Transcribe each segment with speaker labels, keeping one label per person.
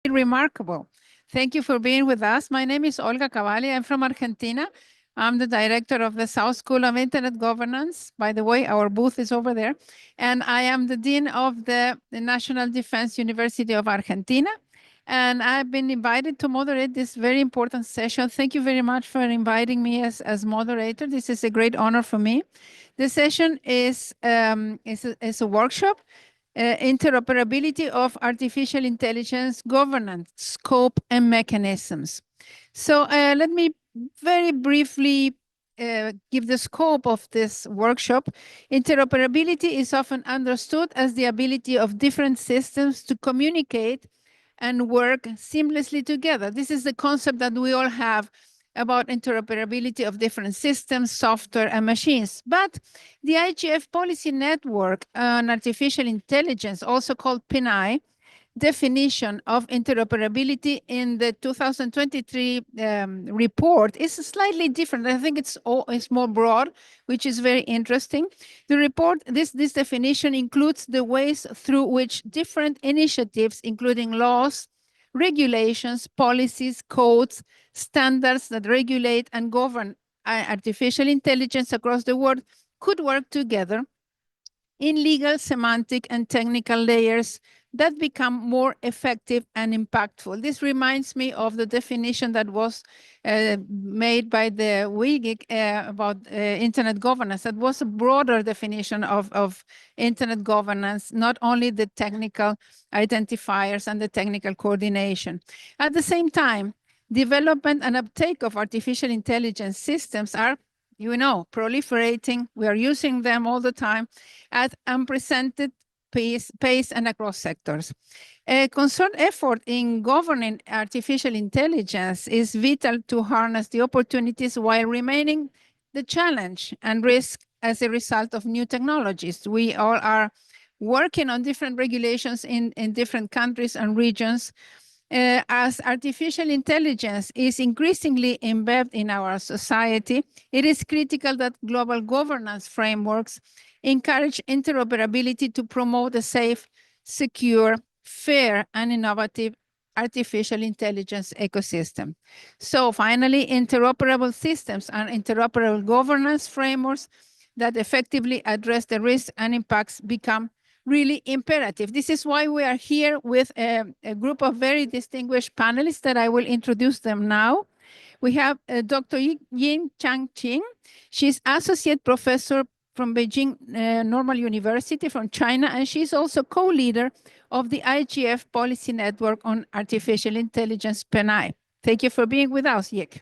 Speaker 1: remarkable. Thank you for being with us. My name is Olga Cavalli. I'm from Argentina. I'm the director of the South School of Internet Governance. By the way, our booth is over there. And I am the dean of the National Defense University of Argentina. And I've been invited to moderate this very important session. Thank you very much for inviting me as moderator. This is a great honor for me. The session is a workshop, interoperability of artificial intelligence governance, scope, and mechanisms. So let me very briefly give the scope of this workshop. Interoperability is often understood as the ability of different systems to communicate and work seamlessly together. This is the concept that we all have about interoperability of different systems, software, and machines. But the IGF policy network on artificial intelligence, also called PNI, definition of interoperability in the 2023 report is slightly different. I think it's more broad, which is very interesting. The report, this definition includes the ways through which different initiatives, including laws, regulations, policies, codes, standards that regulate and govern artificial intelligence across the world could work together in legal, semantic, and technical layers that become more effective and impactful. This reminds me of the definition that was made by the WIGIC about internet governance. That was a broader definition of internet governance, not only the technical identifiers and the technical coordination. At the same time, development and uptake of artificial intelligence systems are proliferating. We are using them all the time at unprecedented pace and across sectors. A concerted effort in governing artificial intelligence is vital to harness the opportunities while remaining the challenge and risk as a result of new technologies. We all are working on different regulations in different countries and regions. As artificial intelligence is increasingly embedded in our society, it is critical that global governance frameworks encourage interoperability to promote a safe, secure, fair, and innovative artificial intelligence ecosystem. So finally, interoperable systems and interoperable governance frameworks that effectively address the risks and impacts become really imperative. This is why we are here with a group of very distinguished panelists that I will introduce them now. We have Dr. Yin Chang Qing. She's associate professor from Beijing Normal University from China, and she's also co-leader of the IGF Policy Network on Artificial Intelligence, PNI. Thank you for being with us, Yik.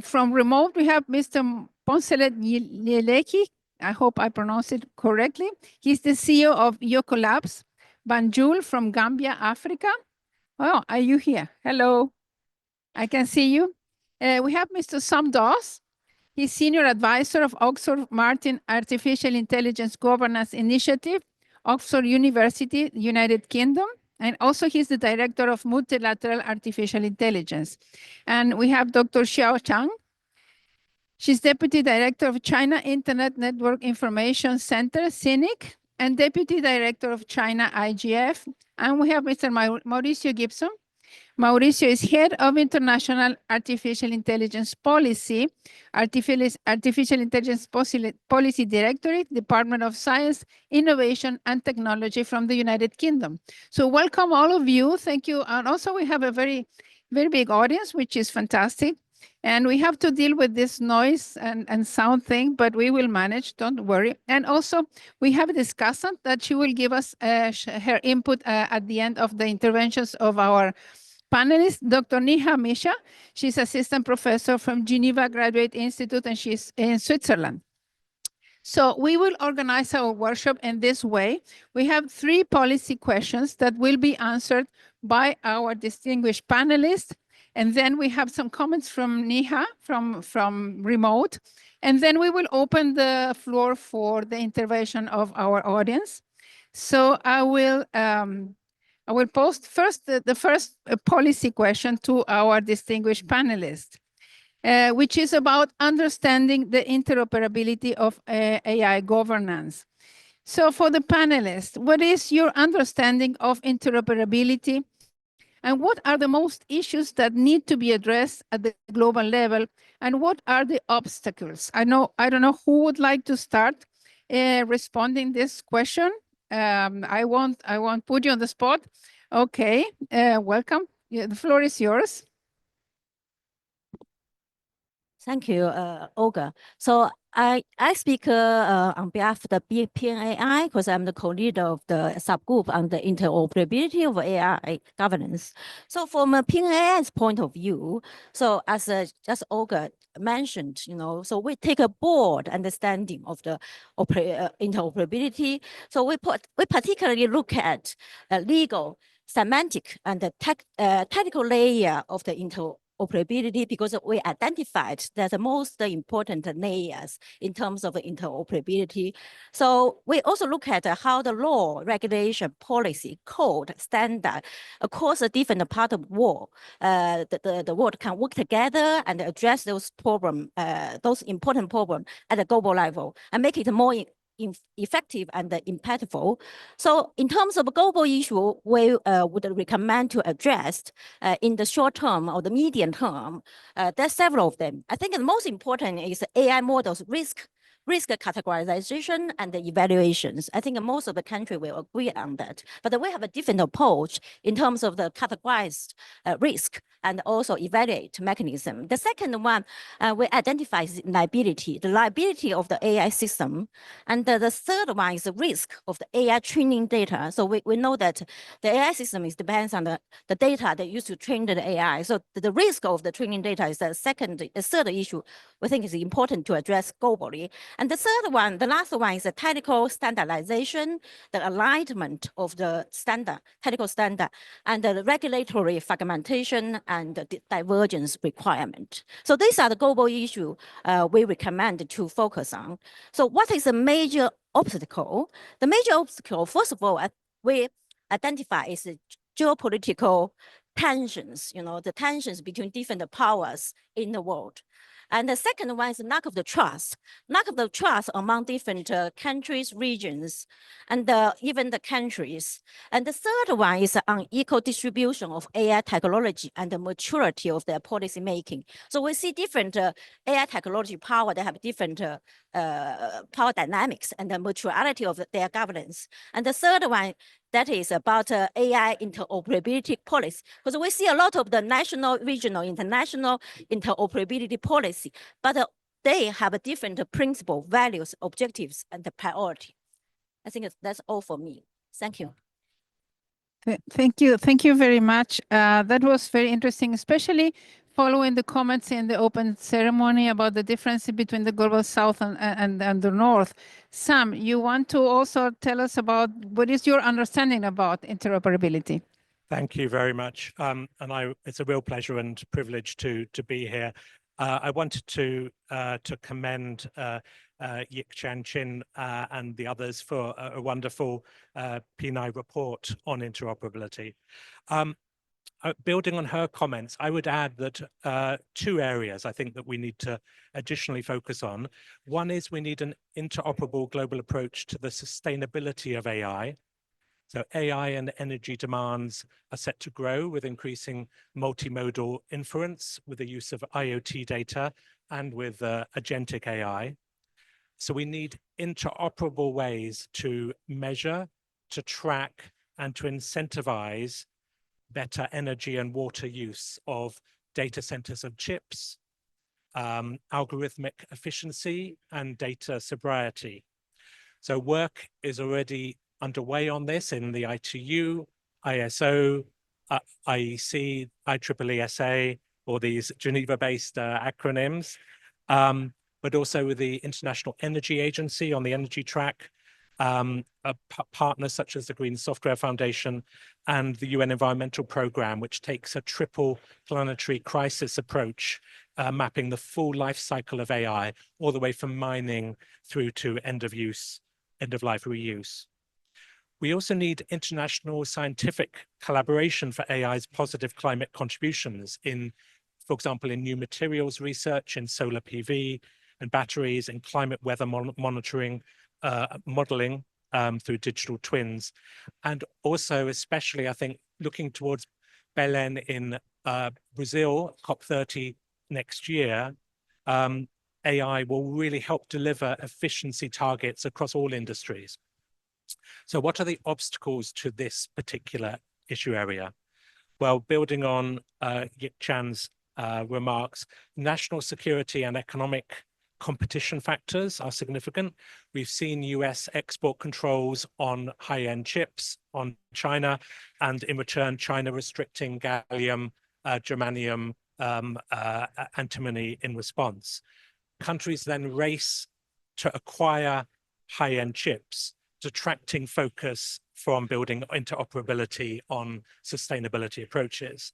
Speaker 1: From remote, we have Mr. Poncelet Nyeleki. I hope I pronounced it correctly. He's the CEO of Yoko Labs, Banjul from Gambia, Africa. Oh, are you here? Hello. I can see you. We have Mr. Sam Dawes. He's Senior Advisor of Oxford Martin Artificial Intelligence Governance Initiative, Oxford University, United Kingdom. And also he's the Director of Multilateral Artificial Intelligence. And we have Dr. Xiao Chang. She's Deputy Director of China Internet Network Information Center, CINIC, and Deputy Director of China IGF. And we have Mr. Mauricio Gibson. Mauricio is Head of International Artificial Intelligence Policy, Artificial Intelligence Policy Directorate, Department of Science, Innovation, and Technology from the United Kingdom. So welcome all of you. Thank you. And also we have a very, very big audience, which is fantastic. And we have to deal with this noise and sound thing, but we will manage, don't worry. And also, we have a discussant that she will give us her input at the end of the interventions of our panelists. Dr. Neha Misha, she's assistant professor from Geneva Graduate Institute, and she's in Switzerland. So we will organize our workshop in this way. We have 3 policy questions that will be answered by our distinguished panelists. And then we have some comments from Neha from remote. And then we will open the floor for the intervention of our audience. So I will post first the first policy question to our distinguished panelists, which is about understanding the interoperability of AI governance. So for the panelists, what is your understanding of interoperability And what are the most issues that need to be addressed at the global level? And what are the obstacles? I don't know who would like to start responding this question. I won't put you on the spot. Okay, welcome. Yeah, the floor is yours.
Speaker 2: Thank you, Olga. So I speak on behalf of the PNAI because I'm the co-leader of the subgroup on the interoperability of AI governance. So from a PNAI's point of view, so as Olga mentioned, so we take a broad understanding of the interoperability. So we particularly look at legal, semantic, and the technical layer of the interoperability because we identified that the most important layers in terms of interoperability. So we also look at how the law, regulation, policy, code, standard across a different part of the world, the world can work together and address those problems, those important problems at a global level and make it more effective and impactful. So in terms of a global issue, we would recommend to address in the short term or the medium term. There's several of them. I think the most important is AI models risk categorization and the evaluations. I think most of the country will agree on that. But we have a different approach in terms of the categorized risk and also evaluate mechanism. The second one, we identify liability, the liability of the AI system. And the third one is the risk of the AI training data. So we know that the AI system depends on the data they use to train the AI. So the risk of the training data is the third issue we think is important to address globally. And the third one, the last one is the technical standardization, the alignment of the technical standard, and the regulatory fragmentation and the divergence requirement. So these are the global issues we recommend to focus on. So what is the major obstacle? The major obstacle, first of all, we identify is the geopolitical tensions, the tensions between different powers in the world. And the second one is lack of the trust among different countries, regions, and even the countries. And the third one is unequal distribution of AI technology and the maturity of their policy making. So we see different AI technology power, they have different power dynamics and the maturity of their governance. And the third one, that is about AI interoperability policy. Because we see a lot of the national, regional, international interoperability policy, but they have a different principle, values, objectives, and the priority. I think that's all for me. Thank you.
Speaker 1: Thank you. Thank you very much. That was very interesting, especially following the comments in the open ceremony about the difference between the global south and the north. Sam, you want to also tell us about what is your understanding about interoperability?
Speaker 3: Thank you very much. It's a real pleasure and privilege to be here. I wanted to commend Yik-Chan Chin and the others for a wonderful PNAI report on interoperability. Building on her comments, I would add that two areas I think that we need to additionally focus on. One is we need an interoperable global approach to the sustainability of AI. So AI and energy demands are set to grow with increasing multimodal inference with the use of IoT data and with agentic AI. So we need interoperable ways to measure, to track, and to incentivize better energy and water use of data centers of chips, algorithmic efficiency, and data sobriety. So work is already underway on this in the ITU, ISO, IEC, IEEE, or these Geneva-based acronyms, but also with the International Energy Agency on the energy track, partners such as the Green Software Foundation and the UN Environmental Programme, which takes a triple planetary crisis approach, mapping the full life cycle of AI, all the way from mining through to end-of-life reuse. We also need international scientific collaboration for AI's positive climate contributions for example, in new materials research, in solar PV and batteries, and climate weather monitoring, modeling through digital twins. And also, especially, I think, looking towards Belém in Brazil, COP30 next year, AI will really help deliver efficiency targets across all industries. So what are the obstacles to this particular issue area? Well, building on Yik Chan's remarks, national security and economic competition factors are significant. We've seen US export controls on high-end chips on China, and in return, China restricting gallium, germanium, antimony in response. Countries then race to acquire high-end chips, detracting focus from building interoperability on sustainability approaches.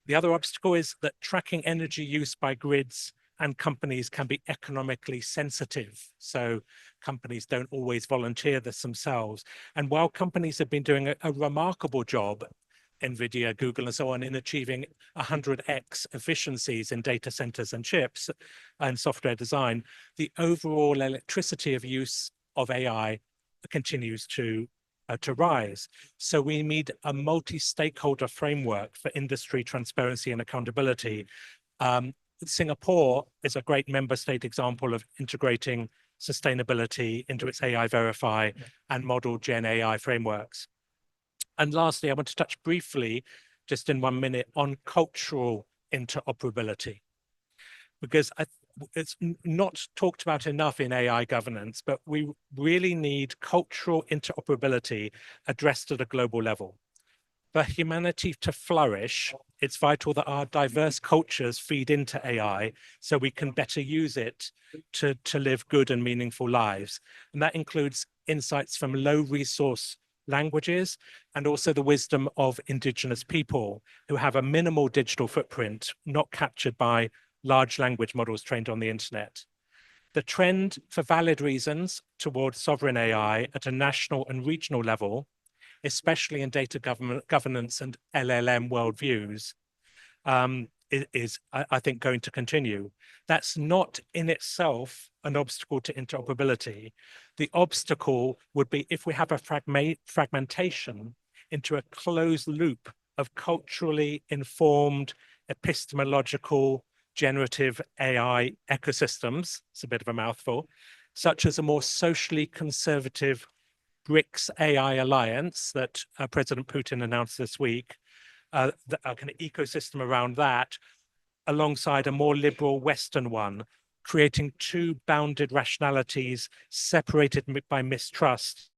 Speaker 3: The other obstacle is that tracking energy use by grids and companies can be economically sensitive. So companies don't always volunteer this themselves. And while companies have been doing a remarkable job, NVIDIA, Google, and so on, in achieving 100x efficiencies in data centers and chips and software design, the overall electricity of use of AI continues to rise. So we need a multi-stakeholder framework for industry transparency and accountability. Singapore is a great member state example of integrating sustainability into its AI Verify and model Gen AI frameworks. And lastly, I want to touch briefly, just in 1 minute, on cultural interoperability, because it's not talked about enough in AI governance, but we really need cultural interoperability addressed at a global level. For humanity to flourish, it's vital that our diverse cultures feed into AI so we can better use it to live good and meaningful lives. And that includes insights from low resource languages and also the wisdom of indigenous people who have a minimal digital footprint, not captured by large language models trained on the internet. The trend, for valid reasons, towards sovereign AI at a national and regional level, especially in data governance and LLM worldviews, is, I think, going to continue. That's not in itself an obstacle to interoperability. The obstacle would be if we have a fragmentation into a closed loop of culturally informed, epistemological, generative AI ecosystems, it's a bit of a mouthful, such as a more socially conservative BRICS AI alliance that President Putin announced this week, a kind of ecosystem around that, alongside a more liberal Western one, creating two bounded rationalities separated by mistrust.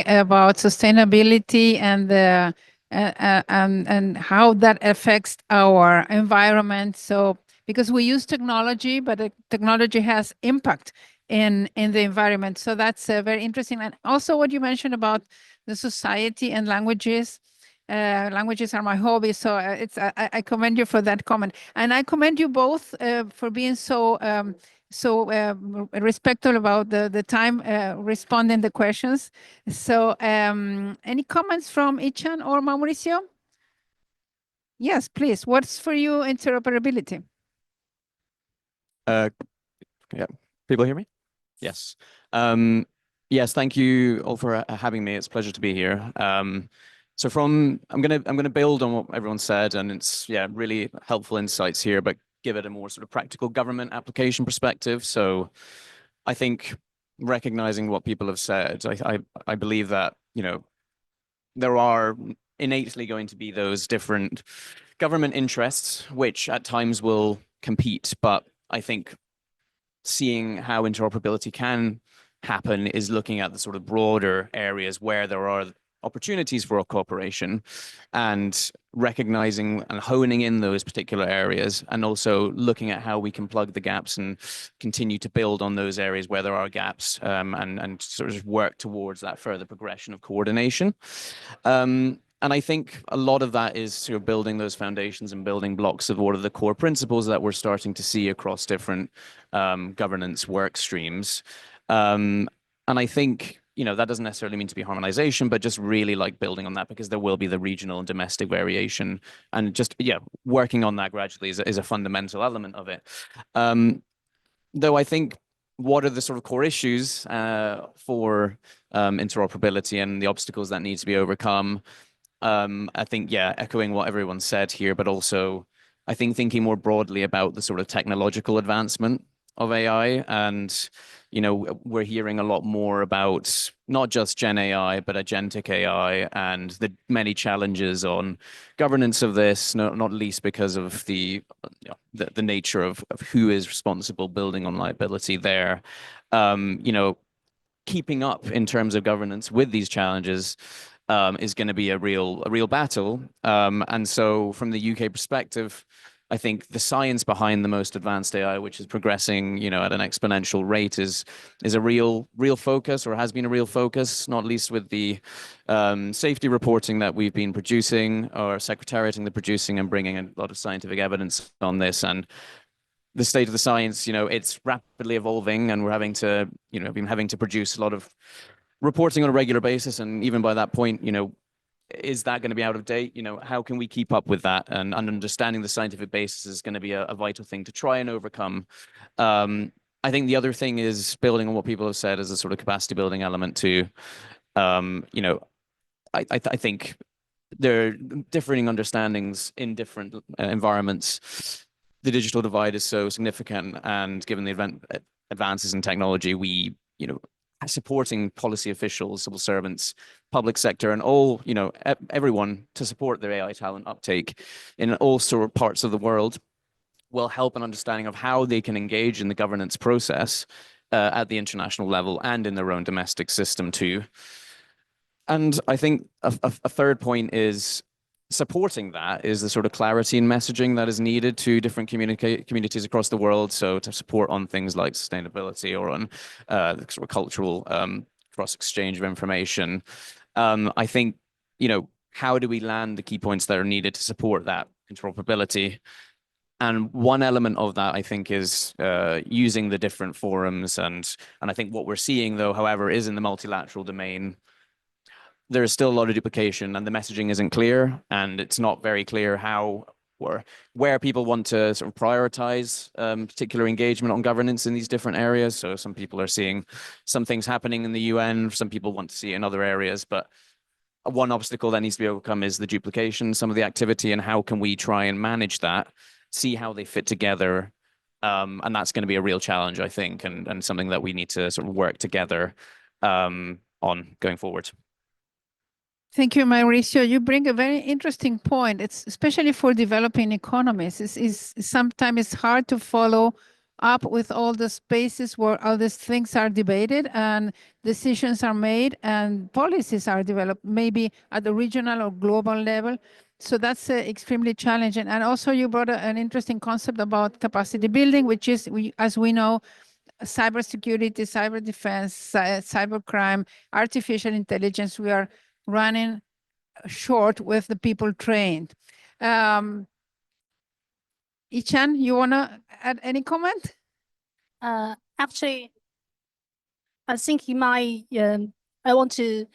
Speaker 1: About sustainability and the and how that affects our environment. So because we use technology, but the technology has impact in the environment. So that's very interesting. And also what you mentioned about the society and languages. Languages are my hobby, so I commend you for that comment, and I commend you both for being so respectful about the time responding the questions. So any comments from Ichan or Mauricio? Yes, please. What's for you interoperability?
Speaker 4: Yeah, people hear me? Yes. Yes, thank you all for having me. It's a pleasure to be here. So I'm gonna build on what everyone said, and it's really helpful insights here, but give it a more sort of practical government application perspective. So I think recognizing what people have said, I believe that, you know, there are innately going to be those different government interests, which at times will compete, but I think seeing how interoperability can happen is looking at the sort of broader areas where there are opportunities for cooperation and recognizing and honing in those particular areas, and also looking at how we can plug the gaps and continue to build on those areas where there are gaps, and sort of work towards that further progression of coordination. And I think a lot of that is sort of building those foundations and building blocks of what are the core principles that we're starting to see across different governance work streams. And I think, you know, that doesn't necessarily mean to be harmonization, but just really like building on that, because there will be the regional and domestic variation, and just, working on that gradually is a fundamental element of it. Though I think what are the sort of core issues for interoperability and the obstacles that need to be overcome? I think, yeah, echoing what everyone said here, but also I think thinking more broadly about the sort of technological advancement of AI. And, you know, we're hearing a lot more about not just Gen AI, but agentic AI and the many challenges on governance of this, not least because of the nature of who is responsible building on liability there. You know, keeping up in terms of governance with these challenges is going to be a real battle. And so from the UK perspective, I think the science behind the most advanced AI, which is progressing, you know, at an exponential rate, is a real focus, or has been a real focus, not least with the safety reporting that we've been producing, or secretariating the producing and bringing a lot of scientific evidence on this. And the state of the science, you know, it's rapidly evolving, and we're having to, you know, been having to produce a lot of reporting on a regular basis. And even by that point, you know, is that going to be out of date? You know, how can we keep up with that? And understanding the scientific basis is going to be a vital thing to try and overcome. I think the other thing is building on what people have said as a sort of capacity building element too. You know, I think there are differing understandings in different environments. The digital divide is so significant, and given the advances in technology, we, you know, supporting policy officials, civil servants, public sector, and all, you know, everyone to support their AI talent uptake in all sort of parts of the world will help an understanding of how they can engage in the governance process at the international level and in their own domestic system too. And I think a third point is supporting that is the sort of clarity in messaging that is needed to different communities across the world. So to support on things like sustainability, or on the sort of cultural cross exchange of information. I think, you know, how do we land the key points that are needed to support that interoperability? And one element of that, I think, is using the different forums. And I think what we're seeing, though, however, is in the multilateral domain, there is still a lot of duplication, and the messaging isn't clear, and it's not very clear how or where people want to sort of prioritize particular engagement on governance in these different areas. So some people are seeing some things happening in the UN, some people want to see it in other areas, but one obstacle that needs to be overcome is the duplication, some of the activity, and how can we try and manage that, see how they fit together. And that's going to be a real challenge, I think, and something that we need to sort of work together on going forward.
Speaker 1: Thank you, Mauricio. You bring a very interesting point. It's especially for developing economies. It's sometimes it's hard to follow up with all the spaces where all these things are debated and decisions are made and policies are developed, maybe at the regional or global level. So that's extremely challenging. And also you brought an interesting concept about capacity building, which is, as we know, cybersecurity, cyber defense, cybercrime, artificial intelligence. We are running short with the people trained. Ichan, you want to add any comment?
Speaker 5: Actually, I think I want to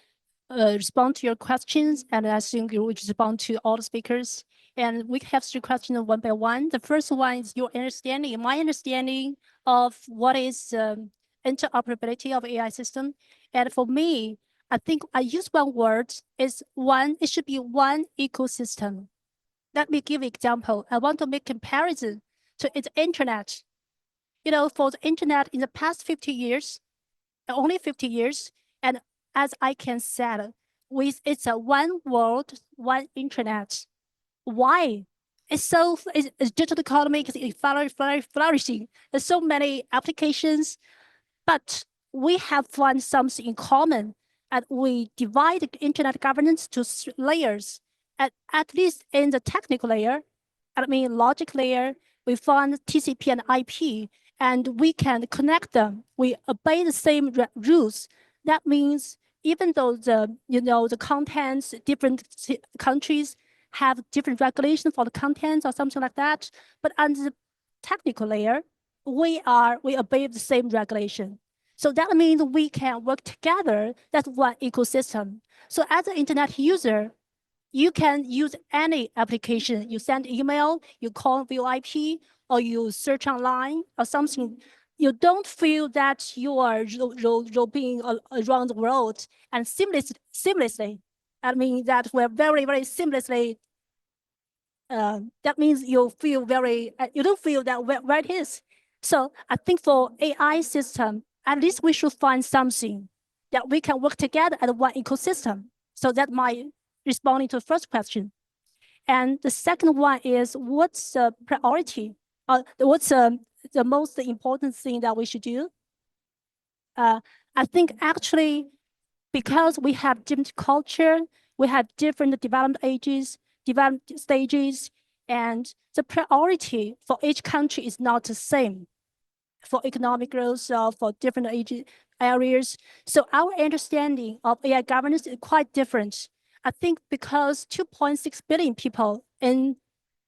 Speaker 5: respond to your questions, and I think you will respond to all the speakers. And we have 3 questions one by one. The first one is your understanding, my understanding of what is interoperability of AI system. And for me, I think I use one word, it should be one ecosystem. Let me give an example. I want to make comparison to the internet. You know, for the internet in the past 50 years, only 50 years, and as I can say, it's a one world, one internet. Why? It's digital economy is flourishing. There's so many applications, but we have found something in common, and we divide the internet governance to layers. At least in the technical layer, I mean logic layer, we found TCP and IP, and we can connect them. We obey the same rules. That means even though the contents, different countries have different regulations for the contents or something like that, but on the technical layer, we obey the same regulation. So that means we can work together. That's one ecosystem. So as an internet user, you can use any application. You send email, you call via IP, or you search online or something. you don't feel that you are roping around the world and seamlessly. I mean that we're very, very seamlessly. That means you feel very, you don't feel that where it is. So I think for AI system, at least we should find something that we can work together as one ecosystem. So that might responding to the first question. And the second one is what's the priority? What's the most important thing that we should do? I think actually, because we have different culture, we have different development ages, development stages, and the priority for each country is not the same for economic growth or for different areas. So our understanding of AI governance is quite different. I think because 2.6 billion people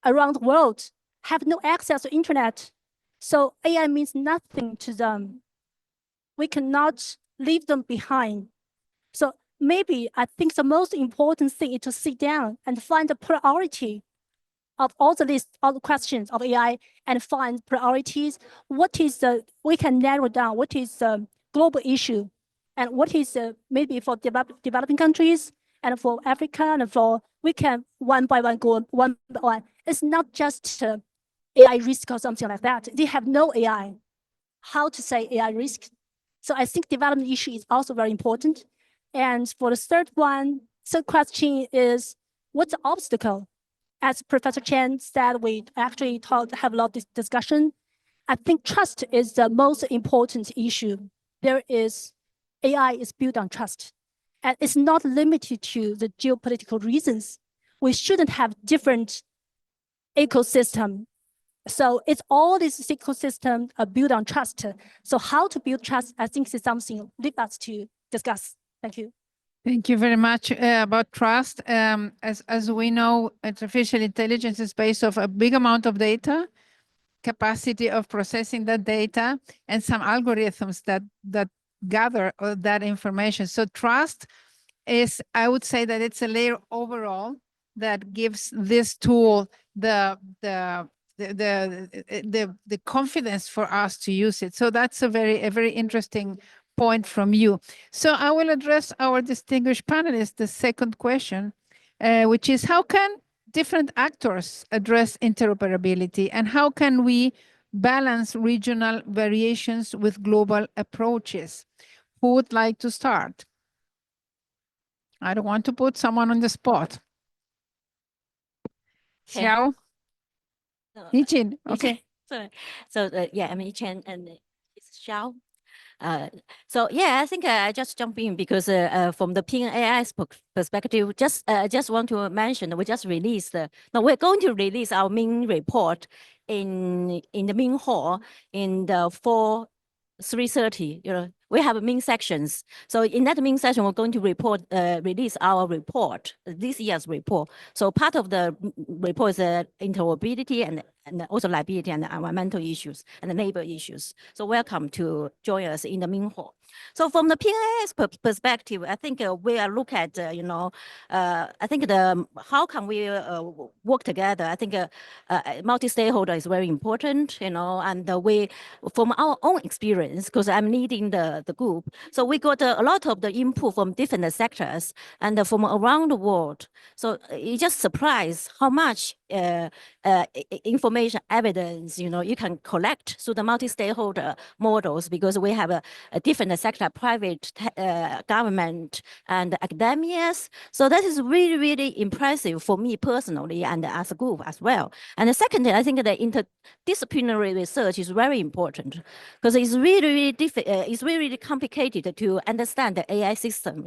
Speaker 5: around the world have no access to internet. So AI means nothing to them. We cannot leave them behind. So maybe I think the most important thing is to sit down and find the priority of all the list, all the questions of AI and find priorities. What is we can narrow down what is the global issue and what is maybe for developing countries and for Africa and for, we can one by one go one by one. It's not just AI risk or something like that. They have no AI. How to say AI risk? So I think development issue is also very important. And for the third question is, what's the obstacle? As Professor Chen said, we actually have a lot of discussion. I think trust is the most important issue. AI is built on trust. And it's not limited to the geopolitical reasons. We shouldn't have different ecosystem. So it's all this ecosystem built on trust. So how to build trust, I think is something leave us to discuss. Thank you.
Speaker 1: Thank you very much about trust. As we know, artificial intelligence is based off a big amount of data, capacity of processing that data, and some algorithms that gather that information. So trust is, I would say that it's a layer overall that gives this tool the confidence for us to use it. So that's a very interesting point from you. So I will address our distinguished panelists the second question, which is how can different actors address interoperability and how can we balance regional variations with global approaches? Who would like to start? I don't want to put someone on the spot.
Speaker 2: Okay.
Speaker 1: Xiao? Yichin, okay.
Speaker 2: So yeah, I'm Chen and it's Xiao. So yeah, I think I just jump in because from the PNAI's perspective, just want to mention we just released. Now we're going to release our main report in the main hall in the 3:30. You know, we have main sections. So in that main session, we're going to release our report, this year's report. So part of the report is interoperability and also liability and environmental issues and the neighbor issues. So welcome to join us in the main hall. So from the PNAI's perspective, I think we are look at, I think how can we work together? I think multi-stakeholder is very important, and we, from our own experience, because I'm leading the group, so we got a lot of the input from different sectors and from around the world. So it just surprised how much information, evidence, you can collect through the multi-stakeholder models, because we have a different sector, private, government, and academias. So that is really, really impressive for me personally and as a group as well. And the second, I think the interdisciplinary research is very important because it's really, really complicated to understand the AI system,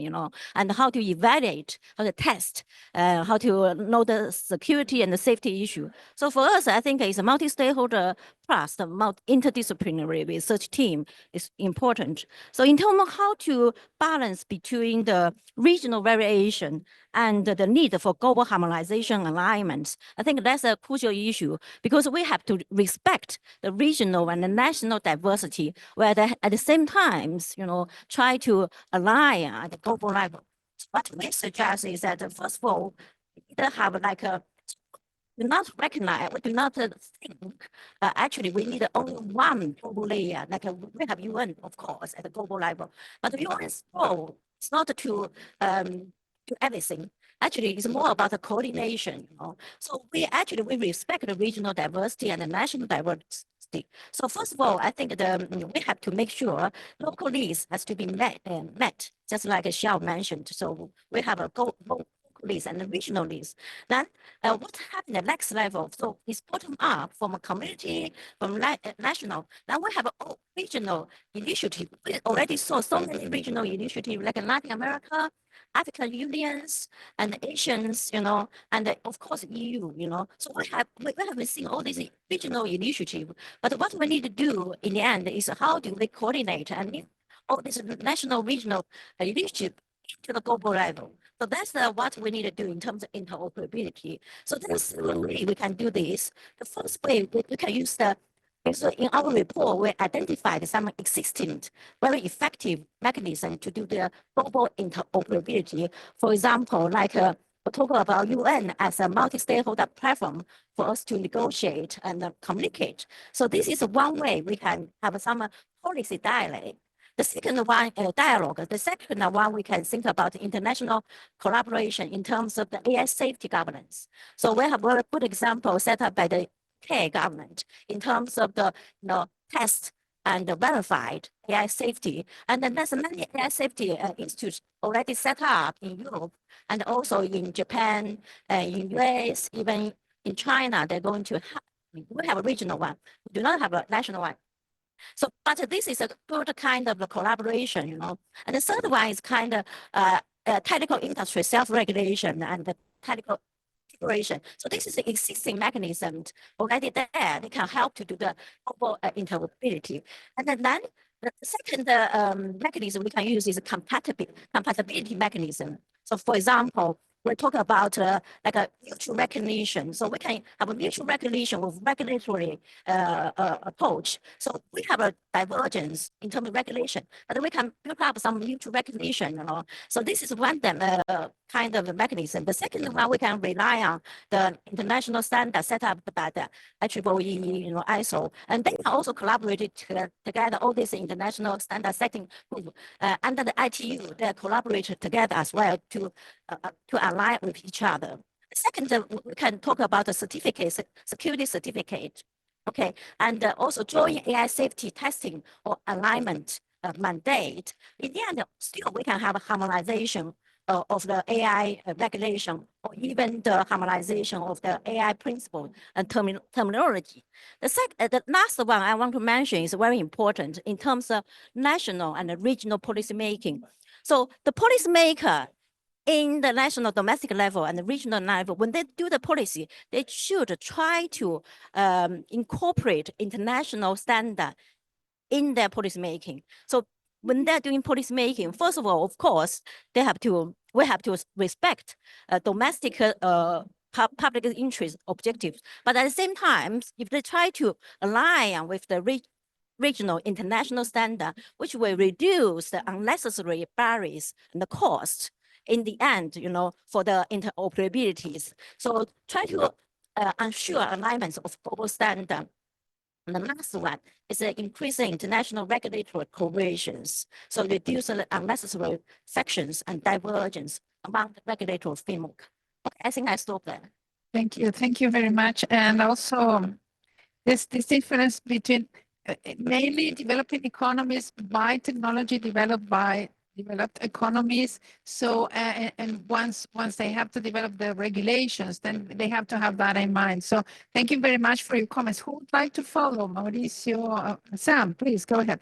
Speaker 2: and how to evaluate, how to test, how to know the security and the safety issue. So for us, I think it's a multi-stakeholder plus the interdisciplinary research team is important. So in terms of how to balance between the regional variation and the need for global harmonization alignments, I think that's a crucial issue because we have to respect the regional and the national diversity, where at the same time, try to align at the global level. What we suggest is that first of all, either have like a do not recognize, we do not think actually we need only one global layer, like we have UN, of course, at the global level. But the UN's role is not to do everything. Actually, it's more about the coordination. So we respect the regional diversity and the national diversity. So first of all, I think we have to make sure local needs has to be met, just like Xiao mentioned. So we have a local needs and the regional needs. Then what happened at the next level? So it's bottom up from a community, from national. Then we have a regional initiative. We already saw so many regional initiatives like in Latin America, African unions and Asians, and of course EU, So we have been seeing all these regional initiatives. But what we need to do in the end is how do we coordinate and link all these national, regional initiatives to the global level. So that's what we need to do in terms of interoperability. So there's a way we can do this. The first way we can use so in our report, we identified some existing very effective mechanism to do the global interoperability. For example, like we talk about UN as a multi-stakeholder platform for us to negotiate and communicate. So this is one way we can have some policy dialogue. The second one, dialogue. The second one, we can think about international collaboration in terms of the AI safety governance. So we have a good example set up by the UK government in terms of the test and verified AI safety. And then there's many AI safety institutes already set up in Europe and also in Japan, in US, even in China. They're going to we have a regional one. We do not have a national one. So, but this is a good kind of collaboration, And the third one is kind of technical industry self-regulation and the technical integration. So this is the existing mechanism already there. They can help to do the global interoperability. And then the second mechanism we can use is a compatibility mechanism. So for example, we talk about like a mutual recognition. So we can have a mutual recognition with regulatory approach. So we have a divergence in terms of regulation, but we can build up some mutual recognition. So this is one kind of mechanism. The second one, we can rely on the international standard set up by the IEEE, ISO, and they can also collaborate together. All these international standard setting group under the ITU, they collaborate together as well to align with each other. Second, we can talk about the certificate, security certificate, okay, and also joint AI safety testing or alignment mandate. In the end, still we can have a harmonization of the AI regulation or even the harmonization of the AI principle and terminology. The last one I want to mention is very important in terms of national and regional policy making. So the policymaker in the national domestic level and the regional level, when they do the policy, they should try to incorporate international standard in their policy making. So when they're doing policy making, first of all, of course, we have to respect domestic public interest objectives. But at the same time, if they try to align with the regional international standard, which will reduce the unnecessary barriers and the cost in the end, for the interoperabilities. So try to ensure alignments of global standard. And the last one is increasing international regulatory cooperations. So reduce the unnecessary sections and divergence among the regulatory framework. Okay, I think I stop there.
Speaker 1: Thank you. Thank you very much. And also this difference between mainly developing economies by technology developed by developed economies. So, and once they have to develop the regulations, then they have to have that in mind. So thank you very much for your comments. Who would like to follow? Mauricio, Sam, please go ahead.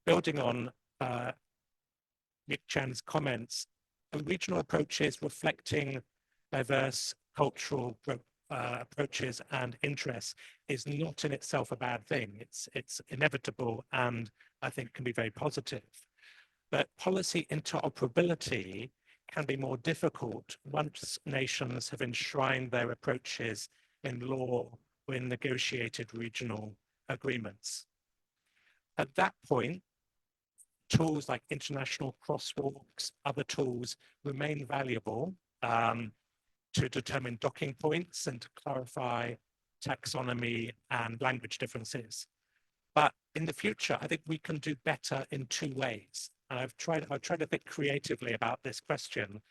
Speaker 3: Building on Nick Chan's comments, regional approaches reflecting diverse cultural approaches and interests is not in itself a bad thing. It's inevitable and I think can be very positive. But policy interoperability can be more difficult once nations have enshrined their approaches in law or in negotiated regional agreements. At that point, tools like international crosswalks, other tools remain valuable to determine docking points and to clarify taxonomy and language differences. But in the future, I think we can do better in two ways. And I've tried to think creatively about this question.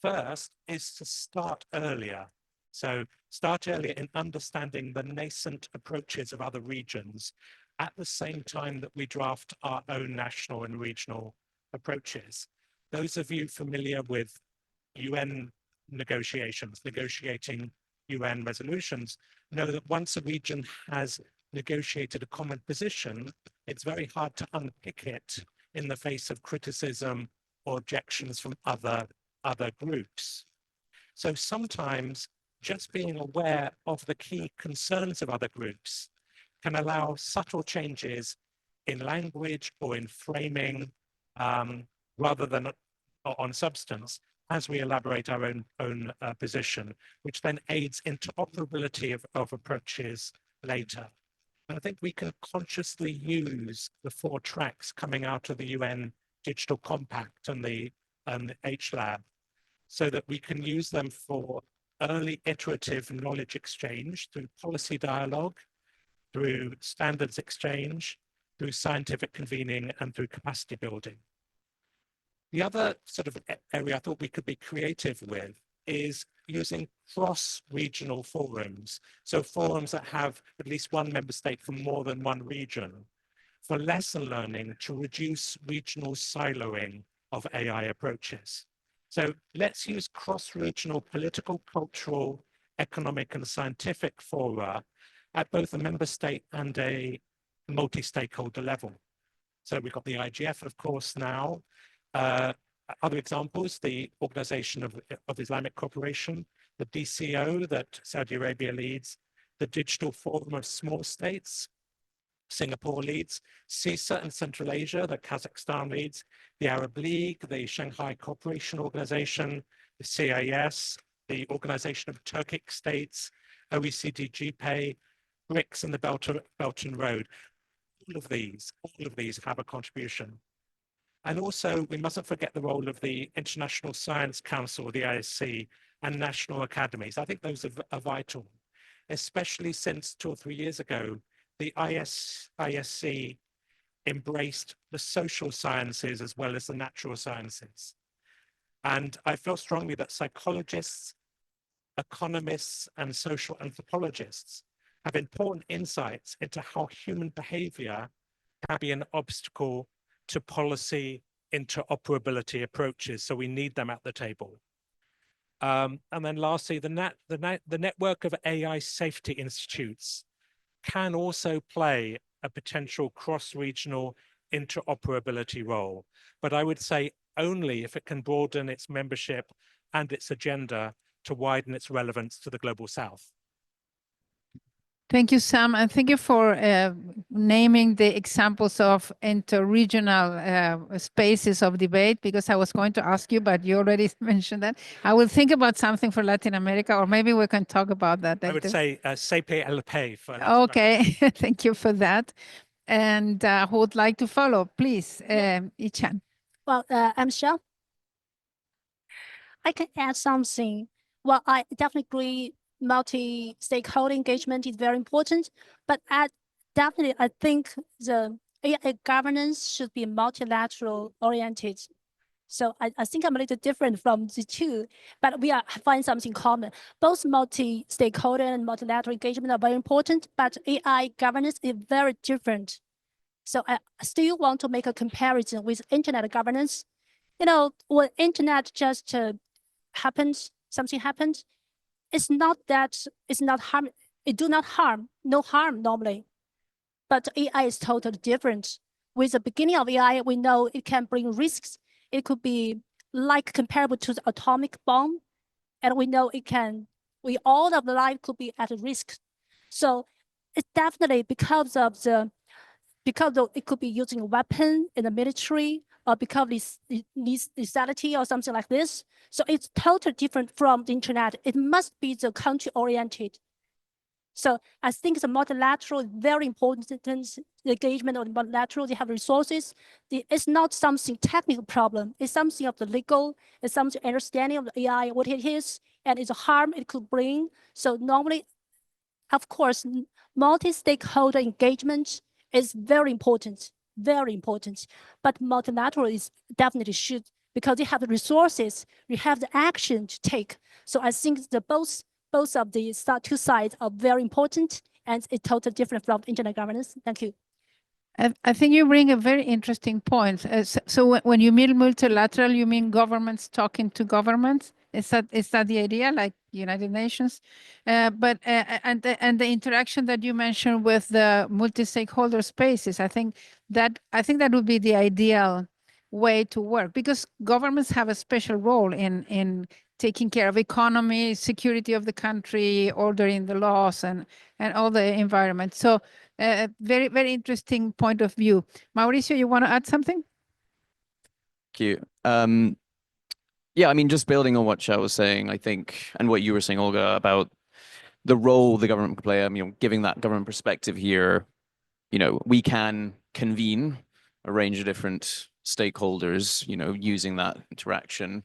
Speaker 3: First is to start earlier. So start earlier in understanding the nascent approaches of other regions at the same time that we draft our own national and regional approaches. Those of you familiar with UN negotiations, negotiating UN resolutions, know that once a region has negotiated a common position, it's very hard to unpick it in the face of criticism or objections from other groups. So sometimes just being aware of the key concerns of other groups can allow subtle changes in language or in framing rather than on substance as we elaborate our own position, which then aids interoperability of approaches later. And I think we can consciously use the 4 tracks coming out of the UN Digital Compact and the HLab so that we can use them for early iterative knowledge exchange through policy dialogue, through standards exchange, through scientific convening, and through capacity building. The other sort of area I thought we could be creative with is using cross-regional forums. So forums that have at least one member state from more than one region for lesson learning to reduce regional siloing of AI approaches. So let's use cross-regional political, cultural, economic, and scientific fora at both a member state and a multi-stakeholder level. So we've got the IGF, of course, now. Other examples, the Organization of Islamic Cooperation, the DCO that Saudi Arabia leads, the Digital Forum of Small States, Singapore leads, CISA in Central Asia that Kazakhstan leads, the Arab League, the Shanghai Cooperation Organization, the CIS, the Organization of Turkic States, OECD GPay, BRICS and the Belt and Road. All of these have a contribution. And also, we mustn't forget the role of the International Science Council, the ISC, and national academies. I think those are vital, especially since 2 or 3 years ago, the ISC embraced the social sciences as well as the natural sciences. And I feel strongly that psychologists, economists, and social anthropologists have important insights into how human behavior can be an obstacle to policy interoperability approaches. So we need them at the table. And then lastly, the network of AI safety institutes can also play a potential cross-regional interoperability role. But I would say only if it can broaden its membership and its agenda to widen its relevance to the Global South.
Speaker 1: Thank you, Sam, and thank you for naming the examples of interregional spaces of debate, because I was going to ask you, but you already mentioned that. I will think about something for Latin America, or maybe we can talk about that later.
Speaker 3: I would say CPLP for Latin
Speaker 1: Okay, thank you for that. And who would like to follow? Please, Ichan.
Speaker 5: Well, I'm Michelle. I can add something. Well, I definitely agree multi-stakeholder engagement is very important, but I think the AI governance should be multilateral oriented. So I think I'm a little different from the two, but we find something common. Both multi-stakeholder and multilateral engagement are very important, but AI governance is very different. So I still want to make a comparison with internet governance. You know, when internet just happens, something happens, it's not harm, it do not harm, no harm normally. But AI is totally different. With the beginning of AI, we know it can bring risks. It could be like comparable to the atomic bomb. And we know all of the life could be at risk. So it's definitely because it could be using a weapon in the military, or because of lethality or something like this. So it's totally different from the internet. It must be the country-oriented. So I think the multilateral is very important. The engagement of the multilateral, they have resources. It's not something technical problem. It's something of the legal. It's something understanding of the AI, what it is, and it's a harm it could bring. So normally, of course, multi-stakeholder engagement is very important, very important. But multilateral is definitely should, because they have the resources, we have the action to take. So I think the both of the two sides are very important, and it's totally different from internet governance. Thank you.
Speaker 1: I think you bring a very interesting point. So when you mean multilateral, you mean governments talking to governments? Is that the idea, like United Nations? And the interaction that you mentioned with the multi-stakeholder spaces, I think that would be the ideal way to work, because governments have a special role in taking care of economy, security of the country, ordering the laws, and all the environment. So very, very interesting point of view. Mauricio, you want to add something?
Speaker 4: Thank you. Yeah, I mean, just building on what Xiao was saying, I think, and what you were saying, Olga, about the role the government can play, giving that government perspective here, we can convene a range of different stakeholders, using that interaction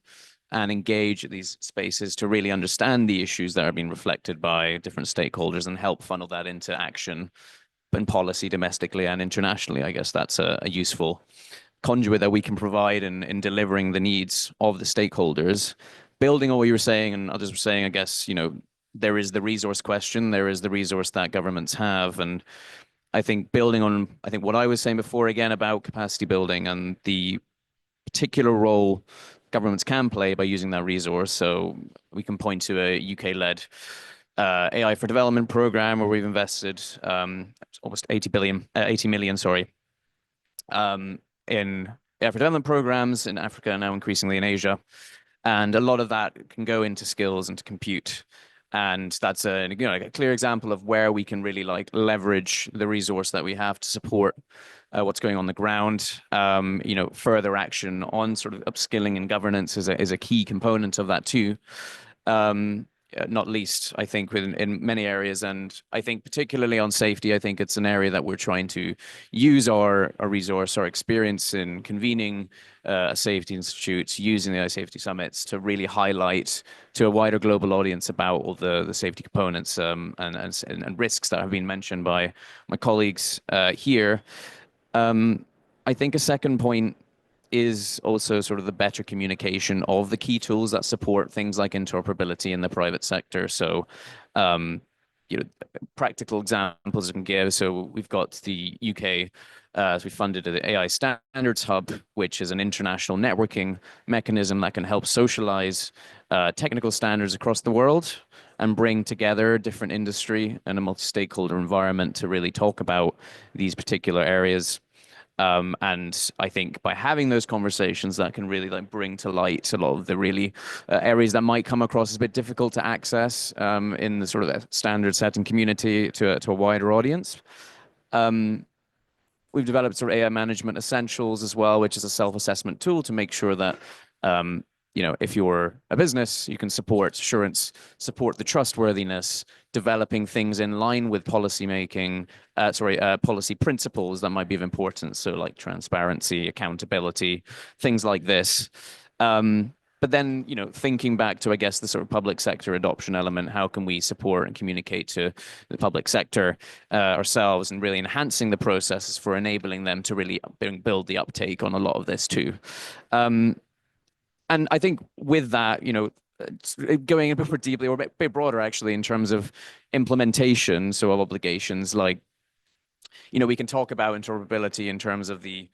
Speaker 4: and engage at these spaces to really understand the issues that are being reflected by different stakeholders and help funnel that into action and policy domestically and internationally. I guess that's a useful conduit that we can provide in delivering the needs of the stakeholders. Building on what you were saying and others were saying, I guess, there is the resource question, there is the resource that governments have. And I think building on, what I was saying before, again, about capacity building and the particular role governments can play by using that resource. So we can point to a UK-led AI for Development program where we've invested almost 80 million, in AI for Development programs in Africa, now increasingly in Asia. And a lot of that can go into skills and to compute. And that's a clear example of where we can really leverage the resource that we have to support what's going on the ground. Further action on sort of upskilling and governance is a key component of that too. Not least, I think, in many areas. And I think particularly on safety, I think it's an area that we're trying to use our resource, our experience in convening safety institutes, using the AI safety summits to really highlight to a wider global audience about all the safety components and risks that have been mentioned by my colleagues here. I think a second point is also sort of the better communication of the key tools that support things like interoperability in the private sector. So, practical examples I can give. So we've got the UK, so we funded the AI Standards Hub, which is an international networking mechanism that can help socialize technical standards across the world and bring together different industry and a multi-stakeholder environment to really talk about these particular areas. And I think by having those conversations, that can really bring to light a lot of the really areas that might come across as a bit difficult to access in the sort of standard setting community to a wider audience. We've developed sort of AI Management Essentials as well, which is a self-assessment tool to make sure that if you're a business, you can support assurance, support the trustworthiness, developing things in line with policy making, policy principles that might be of importance. So like transparency, accountability, things like this. But then, thinking back to, I guess, the sort of public sector adoption element, how can we support and communicate to the public sector ourselves and really enhancing the processes for enabling them to really build the uptake on a lot of this too. And I think with that, going a bit more deeply or a bit broader actually in terms of implementation, so of obligations, like, we can talk about interoperability in terms of the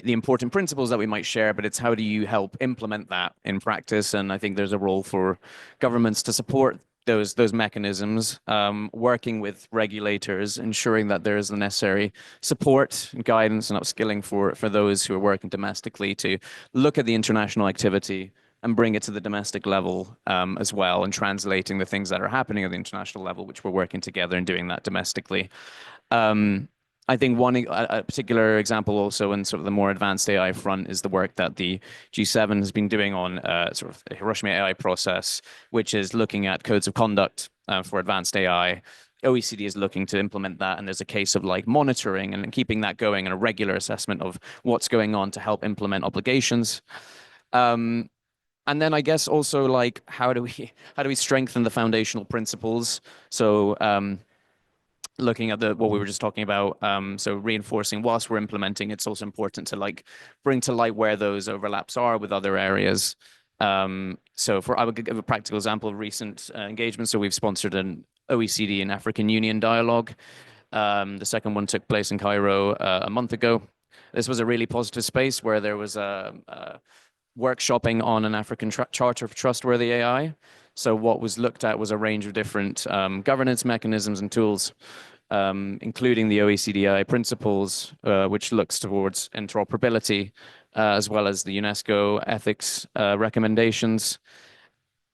Speaker 4: important principles that we might share, but it's how do you help implement that in practice? And I think there's a role for governments to support those mechanisms, working with regulators, ensuring that there is the necessary support and guidance and upskilling for those who are working domestically to look at the international activity and bring it to the domestic level as well, and translating the things that are happening at the international level, which we're working together and doing that domestically. I think a particular example also in sort of the more advanced AI front is the work that the G7 has been doing on sort of the Hiroshima AI process, which is looking at codes of conduct for advanced AI. OECD is looking to implement that, and there's a case of like monitoring and keeping that going and a regular assessment of what's going on to help implement obligations. And then I guess also like how do we strengthen the foundational principles? So looking at what we were just talking about, so reinforcing whilst we're implementing, it's also important to like bring to light where those overlaps are with other areas. So I would give a practical example of recent engagement. So we've sponsored an OECD and African Union dialogue. The second one took place in Cairo a month ago. This was a really positive space where there was workshopping on an African Charter for Trustworthy AI. So what was looked at was a range of different governance mechanisms and tools, including the OECD AI principles, which looks towards interoperability, as well as the UNESCO ethics recommendations.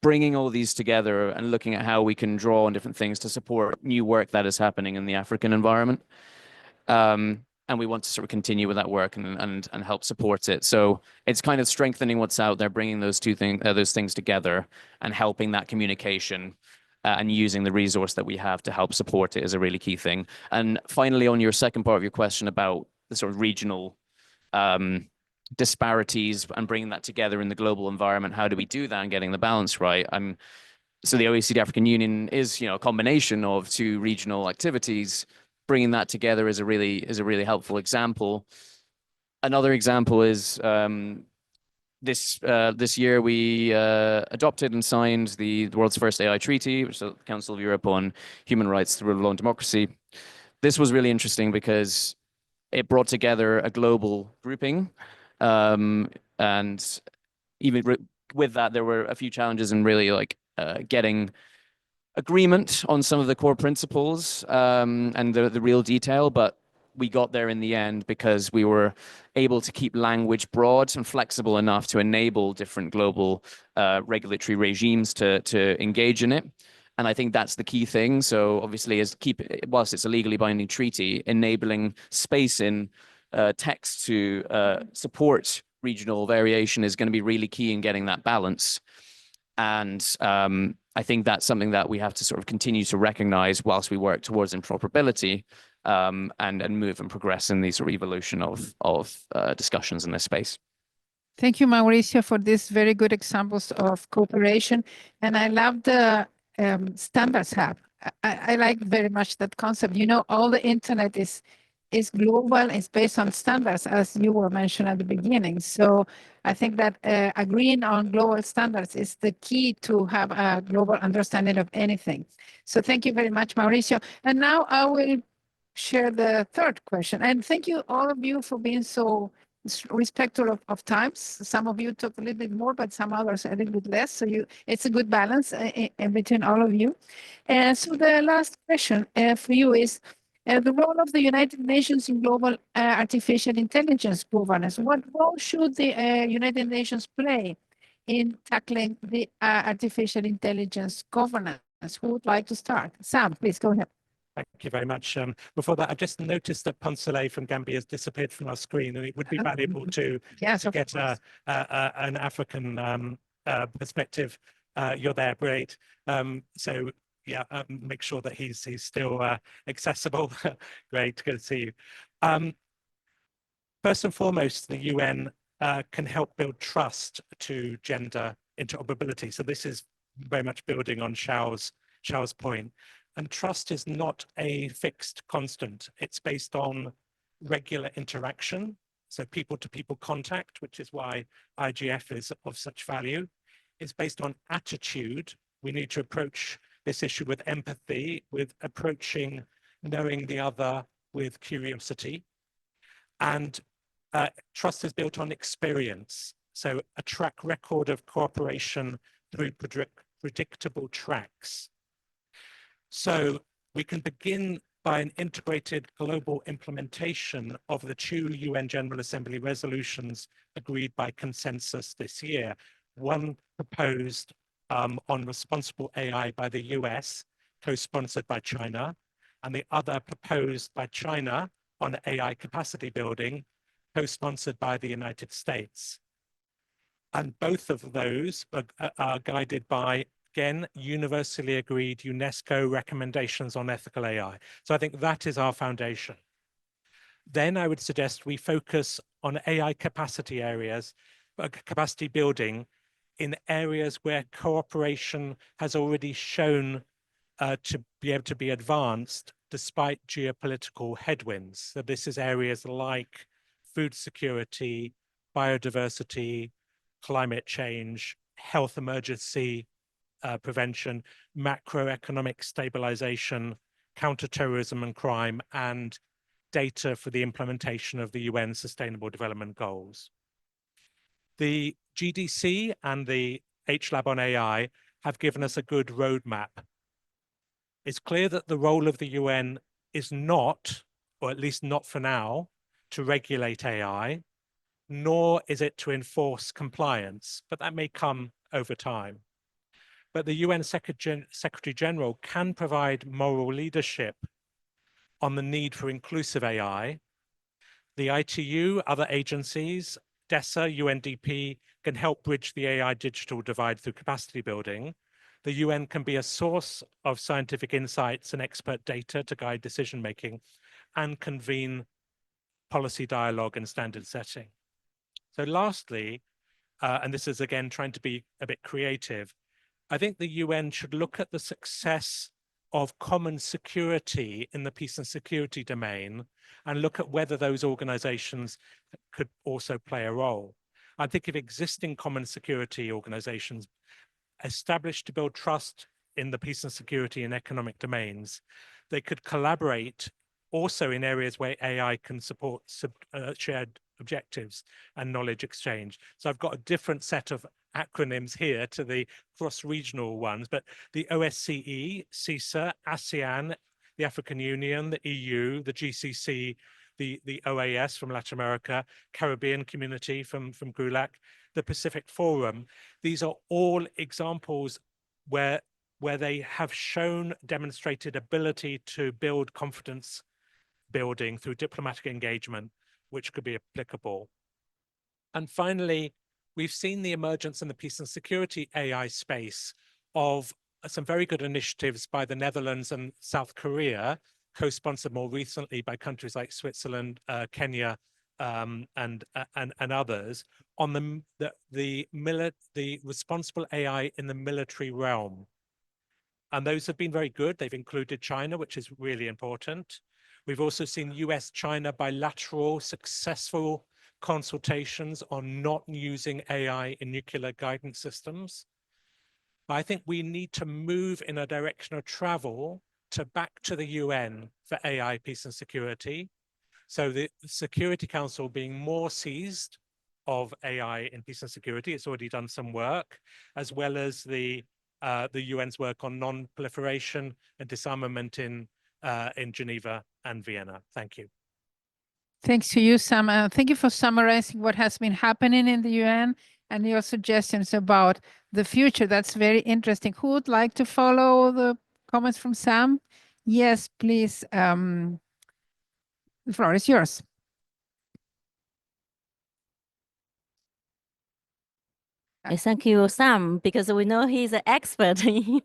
Speaker 4: Bringing all these together and looking at how we can draw on different things to support new work that is happening in the African environment. And we want to sort of continue with that work and help support it. So it's kind of strengthening what's out there, bringing those things together and helping that communication and using the resource that we have to help support it is a really key thing. And finally, on your second part of your question about the sort of regional disparities and bringing that together in the global environment, how do we do that and getting the balance right? So the OECD African Union is, a combination of two regional activities. Bringing that together is a really helpful example. Another example is this year we adopted and signed the world's first AI treaty, which is the Council of Europe on Human Rights, the Rule of Law and Democracy. This was really interesting because it brought together a global grouping, and even with that, there were a few challenges in really like getting agreement on some of the core principles and the real detail, but we got there in the end because we were able to keep language broad and flexible enough to enable different global regulatory regimes to engage in it. And I think that's the key thing. So obviously, whilst it's a legally binding treaty, enabling space in text to support regional variation is going to be really key in getting that balance. And I think that's something that we have to sort of continue to recognize whilst we work towards interoperability and move and progress in the sort of evolution of discussions in this space.
Speaker 1: Thank you, Mauricio, for these very good examples of cooperation. And I love the Standards Hub. I like very much that concept. All the internet is global, it's based on standards, as you were mentioned at the beginning. So I think that agreeing on global standards is the key to have a global understanding of anything. So thank you very much, Mauricio. And now I will share the third question. And thank you, all of you, for being so respectful of times. Some of you took a little bit more, but some others a little bit less. So it's a good balance in between all of you. And so the last question for you is, the role of the United Nations in global artificial intelligence governance. What role should the United Nations play in tackling the artificial intelligence governance? Who would like to start? Sam, please go ahead.
Speaker 3: Thank you very much. Before that, I just noticed that Poncelet from Gambia has disappeared from our screen, and it would be valuable to get an African perspective. You're there, great. So yeah, make sure that he's still accessible. Great, good to see you. First and foremost, the UN can help build trust to gender interoperability. So this is very much building on Xiao's point. And trust is not a fixed constant. It's based on regular interaction. So people-to-people contact, which is why IGF is of such value. It's based on attitude. We need to approach this issue with empathy, with approaching knowing the other with curiosity. And trust is built on experience. So a track record of cooperation through predictable tracks. So we can begin by an integrated global implementation of the 2 UN General Assembly resolutions agreed by consensus this year. One proposed on responsible AI by the US, co-sponsored by China, and the other proposed by China on AI capacity building, co-sponsored by the United States. And both of those are guided by, again, universally agreed UNESCO recommendations on ethical AI. So I think that is our foundation. Then I would suggest we focus on AI capacity areas, capacity building in areas where cooperation has already shown to be able to be advanced despite geopolitical headwinds. So this is areas like food security, biodiversity, climate change, health emergency prevention, macroeconomic stabilization, counterterrorism and crime, and data for the implementation of the UN Sustainable Development Goals. The GDC and the HLab on AI have given us a good roadmap. It's clear that the role of the UN is not, or at least not for now, to regulate AI, nor is it to enforce compliance, but that may come over time. But the UN Secretary General can provide moral leadership on the need for inclusive AI. The ITU, other agencies, DESA, UNDP, can help bridge the AI digital divide through capacity building. The UN can be a source of scientific insights and expert data to guide decision-making and convene policy dialogue and standard setting. So lastly, and this is again trying to be a bit creative, I think the UN should look at the success of common security in the peace and security domain and look at whether those organizations could also play a role. I think of existing common security organizations established to build trust in the peace and security and economic domains. They could collaborate also in areas where AI can support shared objectives and knowledge exchange. So I've got a different set of acronyms here to the cross-regional ones, but the OSCE, CISA, ASEAN, the African Union, the EU, the GCC, the OAS from Latin America, Caribbean Community from GULAC, the Pacific Forum. These are all examples where they have shown demonstrated ability to build confidence building through diplomatic engagement, which could be applicable. And finally, we've seen the emergence in the peace and security AI space of some very good initiatives by the Netherlands and South Korea, co-sponsored more recently by countries like Switzerland, Kenya, and others, on the responsible AI in the military realm. And those have been very good. They've included China, which is really important. We've also seen US-China bilateral successful consultations on not using AI in nuclear guidance systems. I think we need to move in a direction of travel back to the UN for AI, peace and security. So the Security Council being more seized of AI in peace and security, it's already done some work, as well as the UN's work on non-proliferation and disarmament in Geneva and Vienna. Thank you.
Speaker 1: Thanks to you, Sam. Thank you for summarizing what has been happening in the UN and your suggestions about the future. That's very interesting. Who would like to follow the comments from Sam? Yes, please. The floor is yours.
Speaker 2: Thank you, Sam, because we know he's an expert in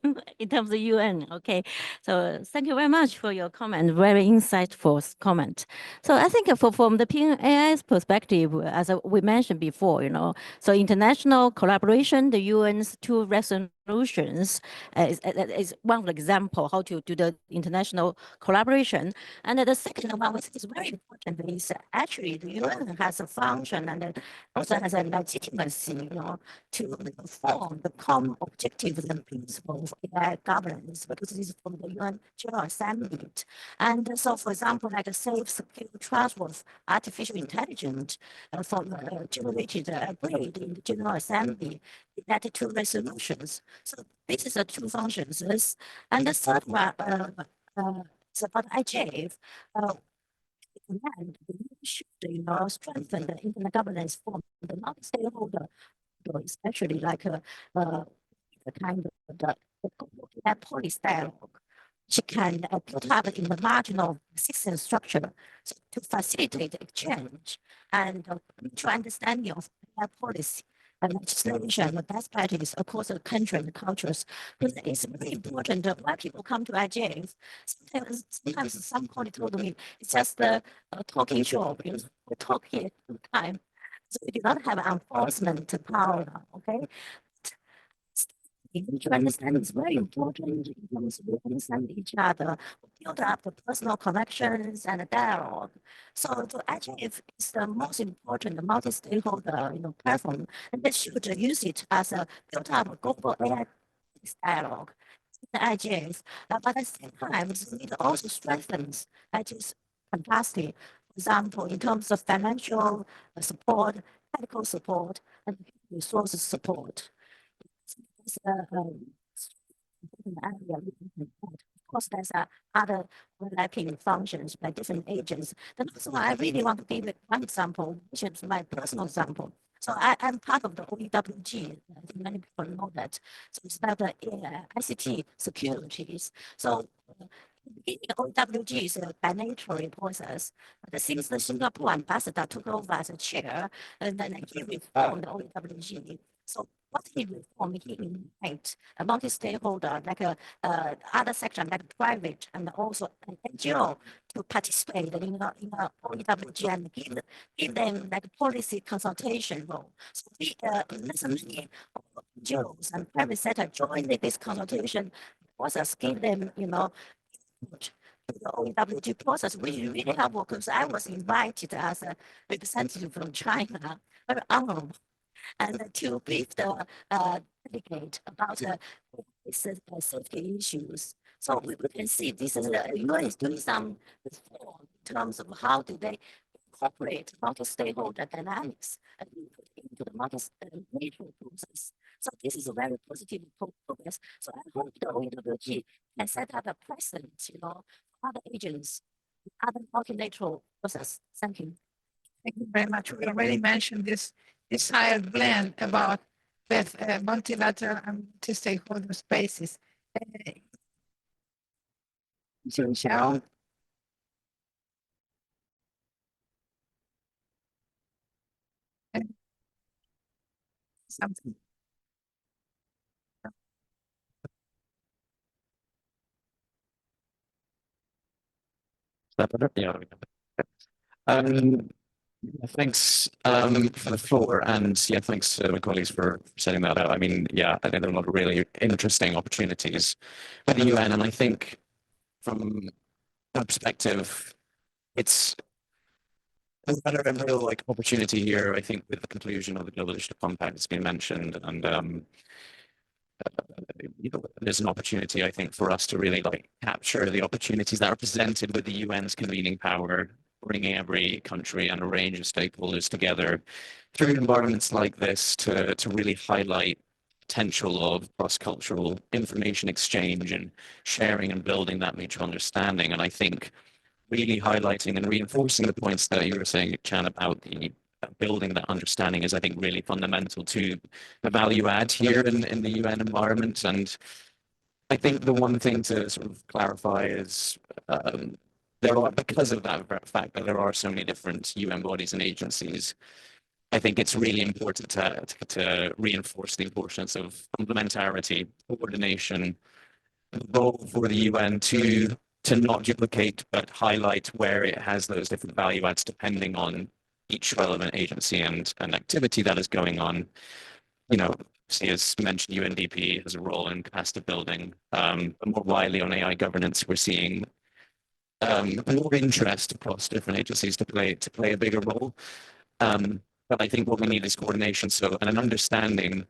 Speaker 2: terms of UN. Okay, so thank you very much for your comment, very insightful comment. So I think from the PNAI's perspective, as we mentioned before, so international collaboration, the UN's 2 resolutions is one example how to do the international collaboration. And the second one, which is very important, is actually the UN has a function and also has a legitimacy, to form the common objectives and principles of AI governance, because this is from the UN General Assembly. And so, for example, like a safe, secure, trustworthy artificial intelligence for generated agreed in the General Assembly, that 2 resolutions. So this is the 2 functions. And the third one is about IGF. We should strengthen the internet governance for the non-stakeholder, especially like the kind of the policy dialogue she can put up in the marginal system structure so to facilitate exchange and mutual understanding of policy and legislation, the best practice across the country and the cultures. Because it's very important why people come to IGF. Sometimes some colleagues told me it's just a talking shop, we talk here all the time. So we do not have enforcement power, okay? Mutual understanding is very important in terms of we understand each other, build up the personal connections and the dialogue. So to IGF is the most important multi-stakeholder platform, and they should use it as a build up a global AI dialogue. The IGF, but at the same time, it also strengthens IGF's capacity. For example, in terms of financial support, technical support, and resources support. Of course, there's other overlapping functions by different agents. Then also, I really want to give one example, which is my personal example. So I'm part of the OEWG. I think many people know that. So it's about the ICT securities. So the OEWG is a binary process. But since the Singapore ambassador took over as a chair, and then he reformed the OEWG. So what he reformed, he invite a multi-stakeholder, like other section, like private and also an NGO to participate in the OEWG and give them like policy consultation role. So we many NGOs and private sector join this consultation process, give them, the OEWG process, which is really helpful because I was invited as a representative from China, very honorable, and to brief the delegate about safety issues. So we can see this is UN is doing some reform in terms of how do they incorporate multi-stakeholder dynamics into the multi-stakeholder process. So this is a very positive progress. So I hope the OEWG can set up a precedent, other agents, other multilateral process. Thank you.
Speaker 1: Thank you very much. We already mentioned this higher blend about with multilateral and multi-stakeholder spaces. Michelle? Something.
Speaker 4: Yeah. Thanks for the floor, and yeah, thanks to my colleagues for setting that out. I mean, yeah, I think there are a lot of really interesting opportunities with the UN, and I think from that perspective, it's a real opportunity here. I think with the conclusion of the Global Digital Compact, it's been mentioned, and there's an opportunity, I think, for us to really capture the opportunities that are presented with the UN's convening power, bringing every country and a range of stakeholders together through environments like this to really highlight potential of cross-cultural information exchange and sharing and building that mutual understanding. And I think really highlighting and reinforcing the points that you were saying, Chan, about the building that understanding is, I think, really fundamental to the value add here in the UN environment. And I think the one thing to sort of clarify is because of that fact that there are so many different UN bodies and agencies, I think it's really important to reinforce the importance of complementarity, coordination, the role for the UN to not duplicate, but highlight where it has those different value adds depending on each relevant agency and activity that is going on. As mentioned, UNDP has a role in capacity building, but more widely on AI governance, we're seeing more interest across different agencies to play a bigger role. But I think what we need is coordination, and an understanding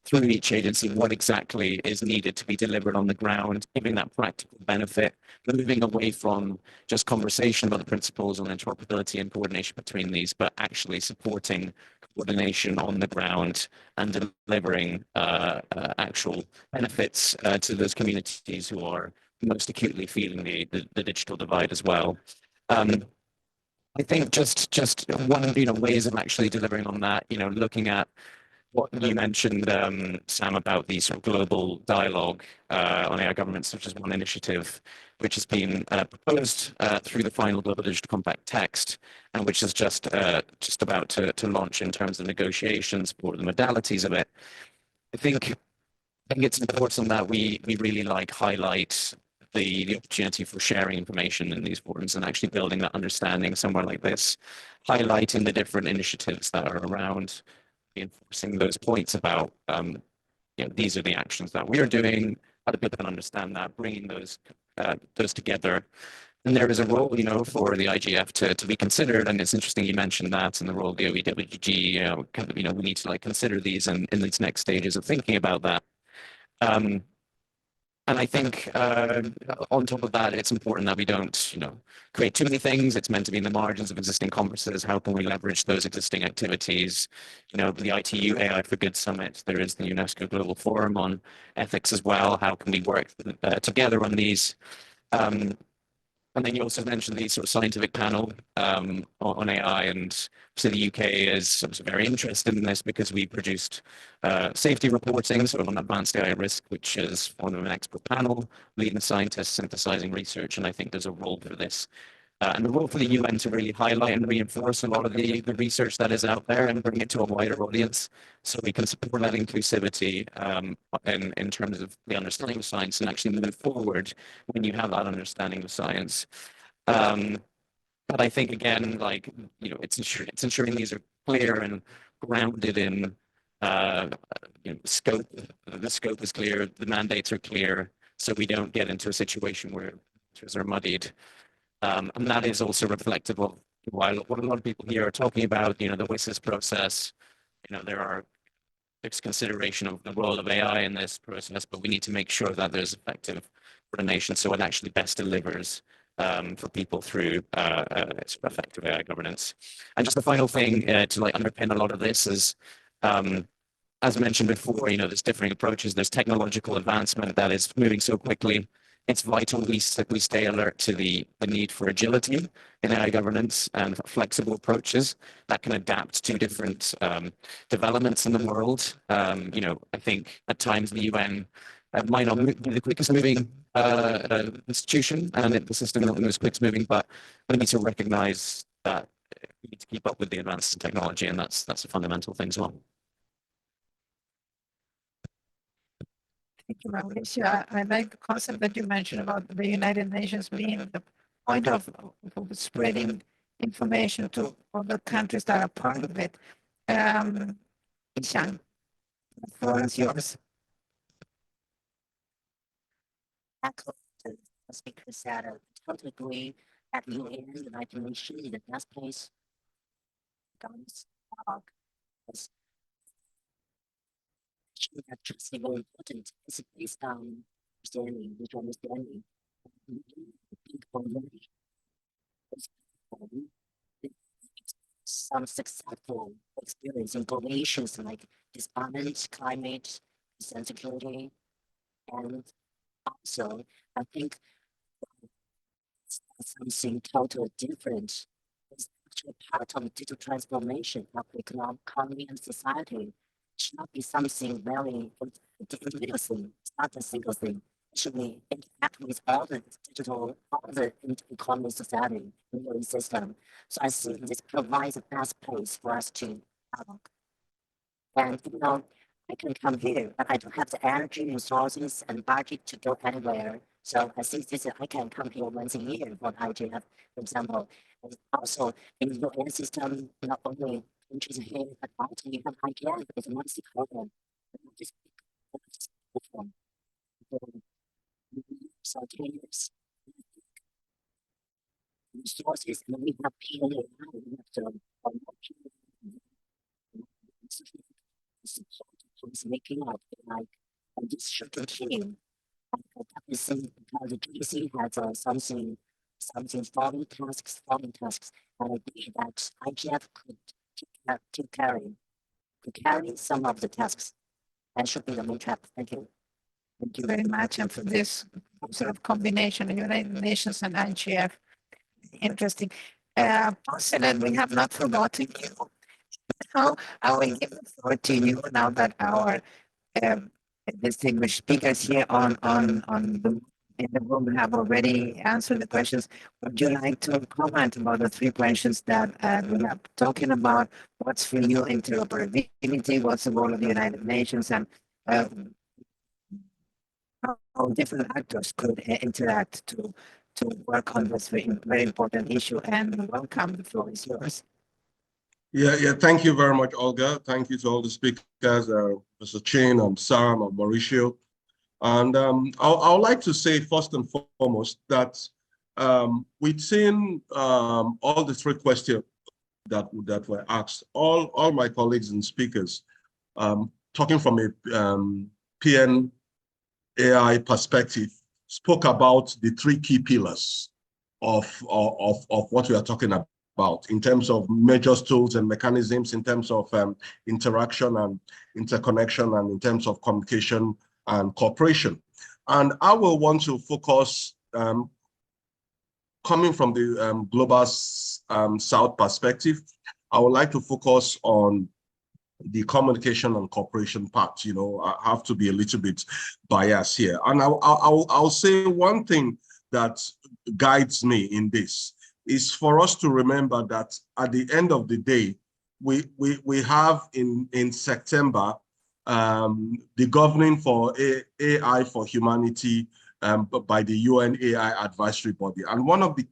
Speaker 4: through each agency what exactly is needed to be delivered on the ground, giving that practical benefit, moving away from just conversation about the principles on interoperability and coordination between these, but actually supporting coordination on the ground and delivering actual benefits to those communities who are most acutely feeling the digital divide as well. I think just one of ways of actually delivering on that, looking at what you mentioned, Sam, about the sort of global dialogue on AI governance, which is one initiative. which has been proposed through the final Global Digital Compact text, and which is just about to launch in terms of negotiations for the modalities of it. I think it's important that we really highlight the opportunity for sharing information in these forums and actually building that understanding somewhere like this, highlighting the different initiatives that are around, reinforcing those points about these are the actions that we are doing, how do people can understand that, bringing those together. And there is a role, for the IGF to be considered. And it's interesting you mentioned that, and the role of the OEWG, we need to consider these in these next stages of thinking about that. And I think on top of that, it's important that we don't, create too many things. It's meant to be in the margins of existing conferences. How can we leverage those existing activities? The ITU AI for Good Summit. There is the UNESCO Global Forum on Ethics as well. How can we work together on these? And then you also mentioned the sort of scientific panel on AI, and so the UK is very interested in this because we produced safety reporting, so on advanced AI risk, which is form of an expert panel, leading scientists synthesizing research, and I think there's a role for this. And the role for the UN to really highlight and reinforce a lot of the research that is out there and bring it to a wider audience so we can support that inclusivity in terms of the understanding of science and actually move forward when you have that understanding of science. But I think, again, it's ensuring these are clear and grounded in scope. The scope is clear, the mandates are clear, so we don't get into a situation where matters are muddied. And that is also reflective of what a lot of people here are talking about, the WSIS process. There's consideration of the role of AI in this process, but we need to make sure that there's effective coordination so it actually best delivers for people through effective AI governance. And just the final thing to underpin a lot of this is, as mentioned before, there's differing approaches. There's technological advancement that is moving so quickly. It's vital we stay alert to the need for agility in AI governance and flexible approaches that can adapt to different developments in the world. I think at times the UN might not be the quickest moving institution and the system not the most quickest moving, but we need to recognize that we need to keep up with the advances in technology, and that's a fundamental thing as well.
Speaker 1: Thank you, Mauricio. I like the concept that you mentioned about the United Nations being the point of spreading information to other countries that are part of it. Ishan, the floor is yours.
Speaker 6: Echo the speaker said, I totally agree that UN, the United Nations, is the best place. That trust is very important. It's based on understanding, mutual understanding. Some successful experience in globalizations like disarmament, climate, security, and also I think something totally different. It's actually part of digital transformation of the economy and society. It should not be something very individual thing. It's not a single thing. It should be interact with all the digital, all the economy, society, the system. So I think this provides the best place for us to dialogue. And I can come here, but I don't have the energy, resources, and budget to go anywhere. So I think I can come here once a year for IGF, for example. And also, in the UN system, not only countries here, but also you have IGF, it's a monthly program. So 10 years. Resources, and we have PA, we have to making up and this should continue. Because the GDC has something foreign tasks, and I believe that IGF could carry some of the tasks and should be the main track. Thank you.
Speaker 1: Thank you very much, and for this sort of combination of United Nations and IGF. Interesting. President, we have not forgotten you. So I will give the floor to you now that our distinguished speakers here on the in the room have already answered the questions. Would you like to comment about the 3 questions that we have talking about? What's for you interoperability? What's the role of the United Nations, and how different actors could interact to work on this very important issue? And welcome, the floor is yours.
Speaker 7: Yeah. Thank you very much, Olga. Thank you to all the speakers, Mr. Chin and Sam and Mauricio. And I would like to say first and foremost that we've seen all the 3 questions that were asked. All my colleagues and speakers talking from a PN AI perspective spoke about the 3 key pillars of what we are talking about in terms of measures, tools, and mechanisms, in terms of interaction and interconnection, and in terms of communication and cooperation. And I will want to focus, coming from the global South perspective, I would like to focus on the communication and cooperation part. You know, I have to be a little bit biased here. And I'll say one thing that guides me in this is for us to remember that at the end of the day, we have in September the governing for AI for humanity by the UN AI advisory body. And one of the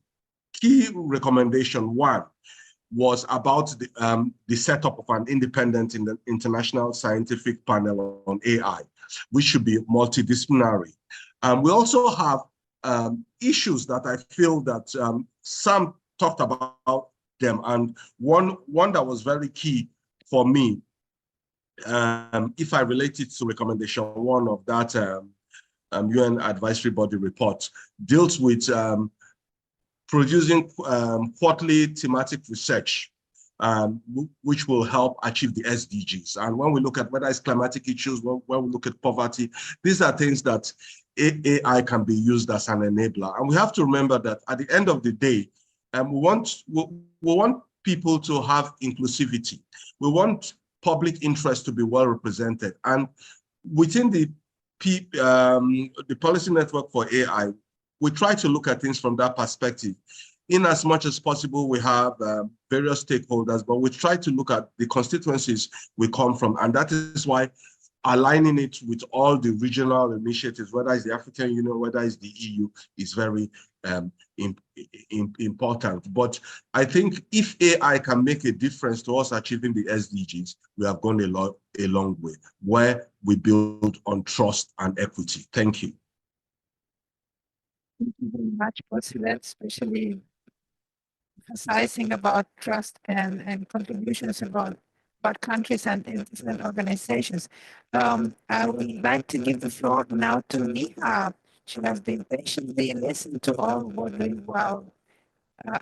Speaker 7: key recommendation was about the setup of an independent international scientific panel on AI, which should be multidisciplinary. We also have issues that I feel that some talked about them, and one that was very key for me, if I relate it to recommendation 1 of that UN advisory body report, deals with producing quarterly thematic research, which will help achieve the SDGs. And when we look at whether it's climatic issues, when we look at poverty, these are things that AI can be used as an enabler. And we have to remember that at the end of the day, we want people to have inclusivity. We want public interest to be well represented. And within the policy network for AI, we try to look at things from that perspective. In as much as possible, we have various stakeholders, but we try to look at the constituencies we come from. And that is why aligning it with all the regional initiatives, whether it's the African Union, whether it's the EU, is very important. But I think if AI can make a difference to us achieving the SDGs, we have gone a long way, where we build on trust and equity. Thank you.
Speaker 1: Thank you very much, Boswell, especially emphasizing about trust and contributions about countries and different organizations. I would like to give the floor now to Neha. She has been patiently listening to all what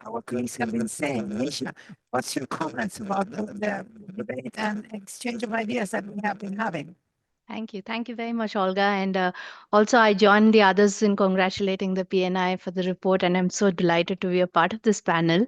Speaker 1: our colleagues have been saying. Nisha, what's your comments about the debate and exchange of ideas that we have been having?
Speaker 8: Thank you. Thank you very much, Olga. And also, I join the others in congratulating the PNI for the report, and I'm so delighted to be a part of this panel.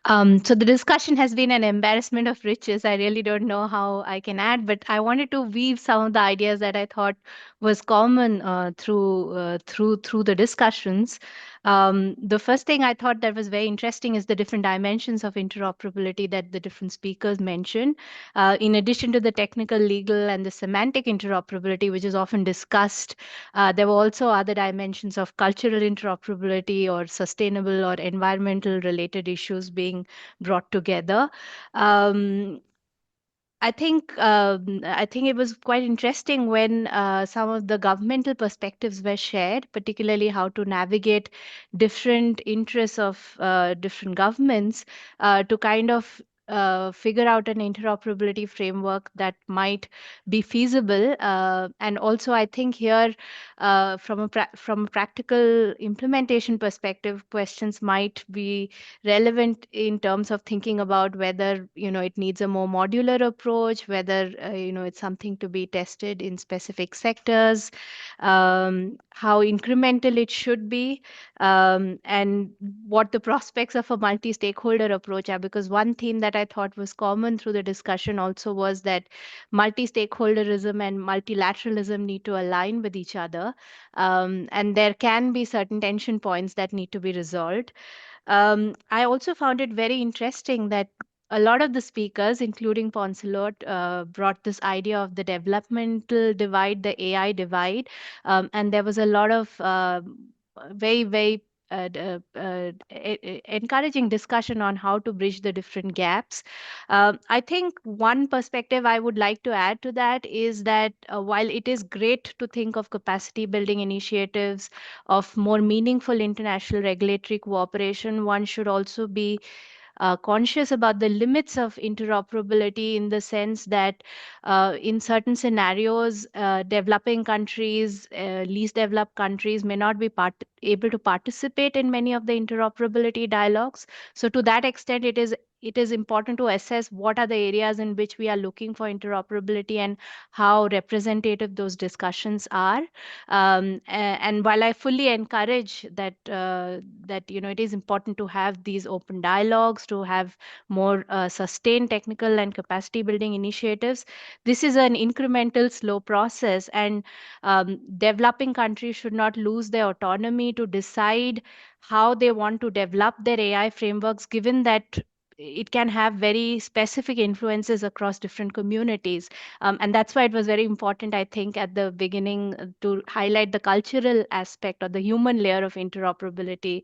Speaker 8: So the discussion has been an embarrassment of riches. I really don't know how I can add, but I wanted to weave some of the ideas that I thought was common through the discussions. The first thing I thought that was very interesting is the different dimensions of interoperability that the different speakers mentioned. In addition to the technical, legal, and the semantic interoperability, which is often discussed, there were also other dimensions of cultural interoperability or sustainable or environmental related issues being brought together. I think it was quite interesting when some of the governmental perspectives were shared, particularly how to navigate different interests of different governments to kind of figure out an interoperability framework that might be feasible. And also, I think here, from a practical implementation perspective, questions might be relevant in terms of thinking about whether it needs a more modular approach, whether it's something to be tested in specific sectors, how incremental it should be, and what the prospects of a multi-stakeholder approach are, because one theme that I thought was common through the discussion also was that multi-stakeholderism and multilateralism need to align with each other, and there can be certain tension points that need to be resolved. I also found it very interesting that a lot of the speakers, including Poncelot, brought this idea of the developmental divide, the AI divide, and there was a lot of very encouraging discussion on how to bridge the different gaps. I think one perspective I would like to add to that is that while it is great to think of capacity building initiatives, of more meaningful international regulatory cooperation, one should also be conscious about the limits of interoperability, in the sense that in certain scenarios, developing countries, least developed countries may not be able to participate in many of the interoperability dialogues. So to that extent, it is important to assess what are the areas in which we are looking for interoperability and how representative those discussions are. And while I fully encourage that it is important to have these open dialogues, to have more sustained technical and capacity building initiatives, this is an incremental, slow process, and developing countries should not lose their autonomy to decide how they want to develop their AI frameworks, given that it can have very specific influences across different communities. And that's why it was very important, I think, at the beginning to highlight the cultural aspect or the human layer of interoperability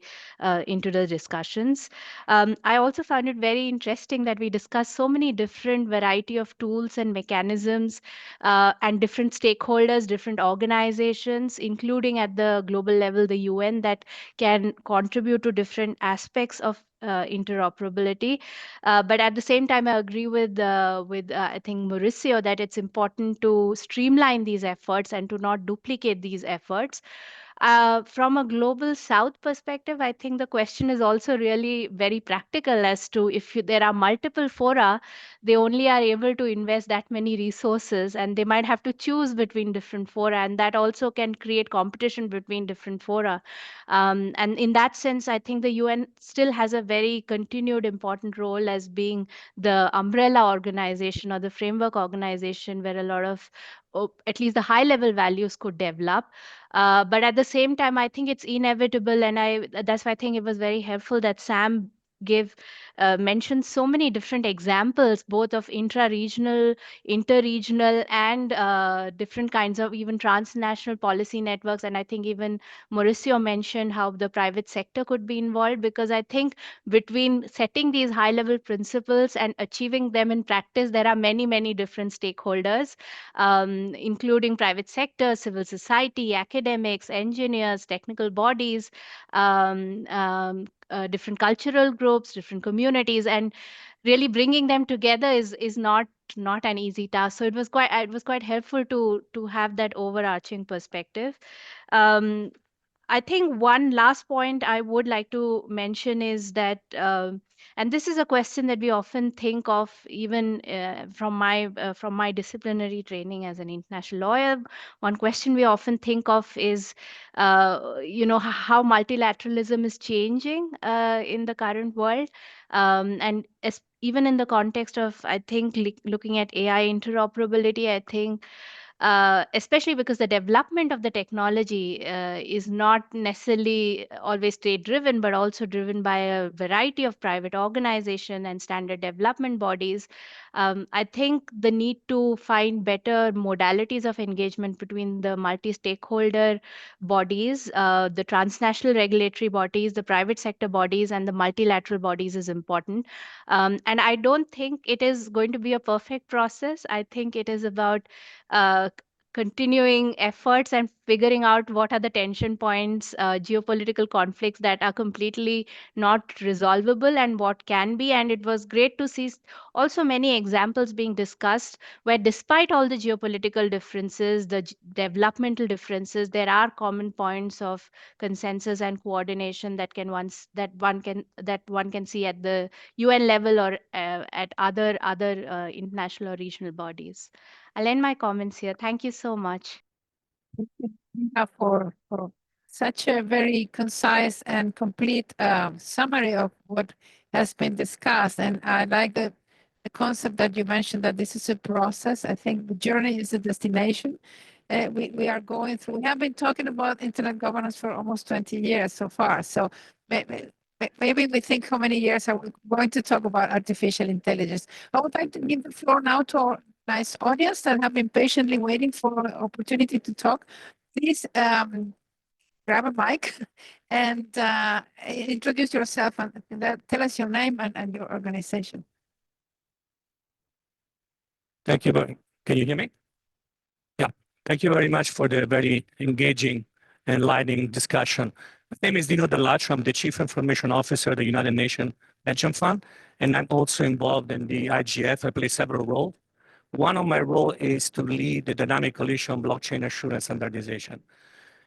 Speaker 8: into the discussions. I also found it very interesting that we discussed so many different variety of tools and mechanisms and different stakeholders, different organizations, including at the global level, the UN, that can contribute to different aspects of interoperability. But at the same time, I agree with I think Mauricio, that it's important to streamline these efforts and to not duplicate these efforts. From a global south perspective, I think the question is also really very practical as to if there are multiple fora, they only are able to invest that many resources, and they might have to choose between different fora, and that also can create competition between different fora. And in that sense, I think the UN still has a very continued important role as being the umbrella organization or the framework organization where a lot of at least the high level values could develop. But at the same time, I think it's inevitable, and that's why I think it was very helpful that Sam mentioned so many different examples, both of intra-regional, inter-regional, and different kinds of even transnational policy networks. And I think even Mauricio mentioned how the private sector could be involved, because I think between setting these high-level principles and achieving them in practice, there are many different stakeholders, including private sector, civil society, academics, engineers, technical bodies, different cultural groups, different communities, and really bringing them together is not an easy task. So it was quite helpful to have that overarching perspective. I think one last point I would like to mention is that, and this is a question that we often think of, even from my disciplinary training as an international lawyer. One question we often think of is, how multilateralism is changing in the current world, and even in the context of, I think, looking at AI interoperability, I think. Especially because the development of the technology is not necessarily always state driven, but also driven by a variety of private organization and standard development bodies. I think the need to find better modalities of engagement between the multi-stakeholder bodies, the transnational regulatory bodies, the private sector bodies, and the multilateral bodies is important. And I don't think it is going to be a perfect process. I think it is about continuing efforts and figuring out what are the tension points, geopolitical conflicts that are completely not resolvable and what can be. And it was great to see also many examples being discussed where, despite all the geopolitical differences, the developmental differences, there are common points of consensus and coordination that one can see at the UN level or at other international or regional bodies. I'll end my comments here. Thank you so much.
Speaker 1: For such a very concise and complete summary of what has been discussed. And I like the concept that you mentioned, that this is a process. I think the journey is the destination. We are going through, we have been talking about internet governance for almost 20 years so far. So maybe we think how many years are we going to talk about artificial intelligence. I would like to give the floor now to our nice audience that have been patiently waiting for an opportunity to talk. Please grab a mic and introduce yourself and tell us your name and your organization.
Speaker 9: Thank you. Can you hear me? Yeah. Thank you very much for the very engaging, enlightening discussion. My name is Dino Dell'Accio. I'm the Chief Information Officer of the United Nations Pension Fund, and I'm also involved in the IGF. I play several roles. One of my roles is to lead the dynamic coalition on blockchain assurance standardization.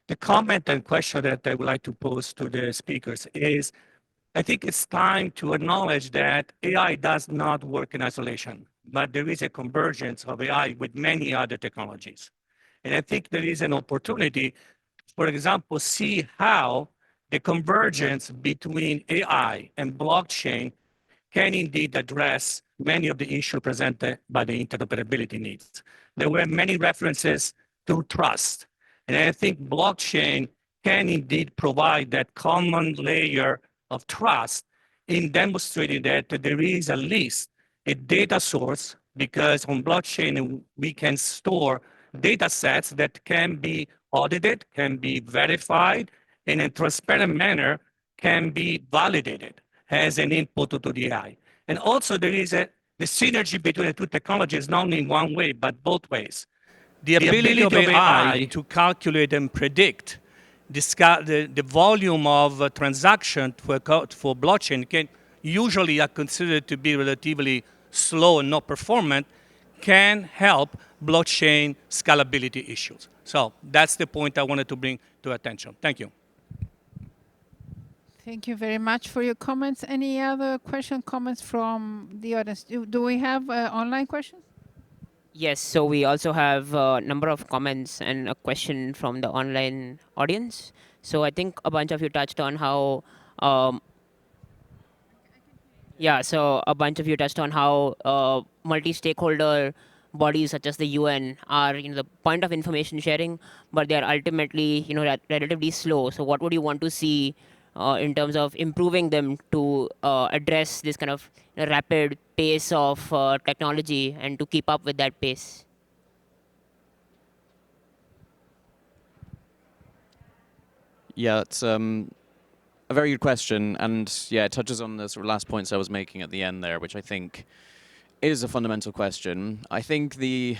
Speaker 9: The comment and question that I would like to pose to the speakers is, I think it's time to acknowledge that AI does not work in isolation, but there is a convergence of AI with many other technologies. And I think there is an opportunity, for example, see how the convergence between AI and blockchain can indeed address many of the issues presented by the interoperability needs. There were many references to trust. And I think blockchain can indeed provide that common layer of trust in demonstrating that there is at least a data source, because on blockchain we can store data sets that can be audited, can be verified, in a transparent manner can be validated as an input to the AI. And also there is the synergy between the two technologies, not only in one way, but both ways. The ability of AI to calculate and predict the volume of transaction for blockchain can usually are considered to be relatively slow and not performant, can help blockchain scalability issues. So that's the point I wanted to bring to attention. Thank you.
Speaker 1: Thank you very much for your comments. Any other comments from the audience? Do we have online questions?
Speaker 10: Yes, so we also have a number of comments and a question from the online audience. So I think a bunch of you touched on how, multi-stakeholder bodies such as the UN are, the point of information sharing, but they are ultimately, relatively slow. So what would you want to see in terms of improving them to address this kind of rapid pace of technology and to keep up with that pace?
Speaker 4: Yeah, it's a very good question, and yeah, it touches on the sort of last points I was making at the end there, which I think is a fundamental question. I think the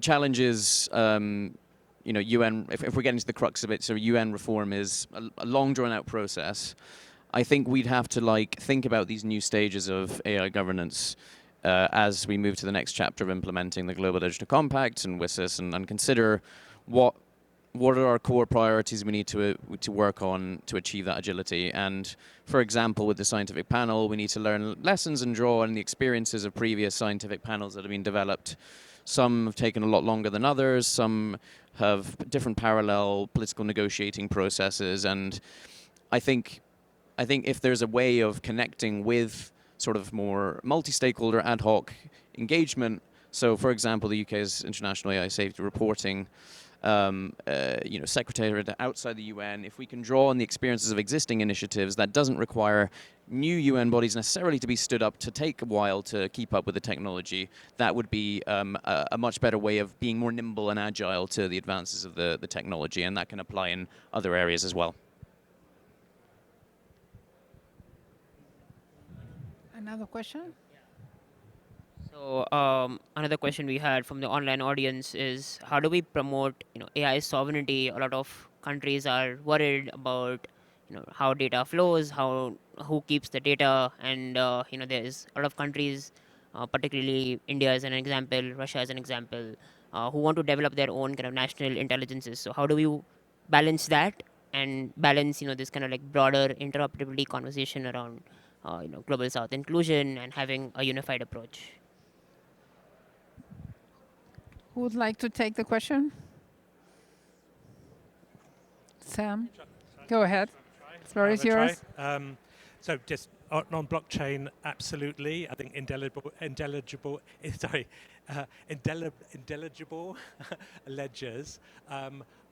Speaker 4: challenge is, UN. If we're getting to the crux of it, so UN reform is a long, drawn-out process. I think we'd have to think about these new stages of AI governance as we move to the next chapter of implementing the Global Digital Compact and WSIS, and consider what are our core priorities we need to work on to achieve that agility. And for example, with the scientific panel, we need to learn lessons and draw on the experiences of previous scientific panels that have been developed. Some have taken a lot longer than others. Some have different parallel political negotiating processes. And I think if there's a way of connecting with sort of more multi-stakeholder ad hoc engagement, so for example, the UK's International AI Safety Reporting secretariat outside the UN, if we can draw on the experiences of existing initiatives, that doesn't require new UN bodies necessarily to be stood up to take a while to keep up with the technology, that would be a much better way of being more nimble and agile to the advances of the technology, and that can apply in other areas as well.
Speaker 1: Another question?
Speaker 10: So another question we had from the online audience is, how do we promote AI sovereignty? A lot of countries are worried about how data flows, who keeps the data, and there's a lot of countries, particularly India as an example, Russia as an example, who want to develop their own kind of national intelligences. So how do we balance that and balance this kind of broader interoperability conversation around global South inclusion and having a unified approach?
Speaker 1: Who would like to take the question? Sam, go ahead. The floor is
Speaker 3: Have a try.
Speaker 1: yours.
Speaker 3: So just on blockchain, absolutely. I think indeligible ledgers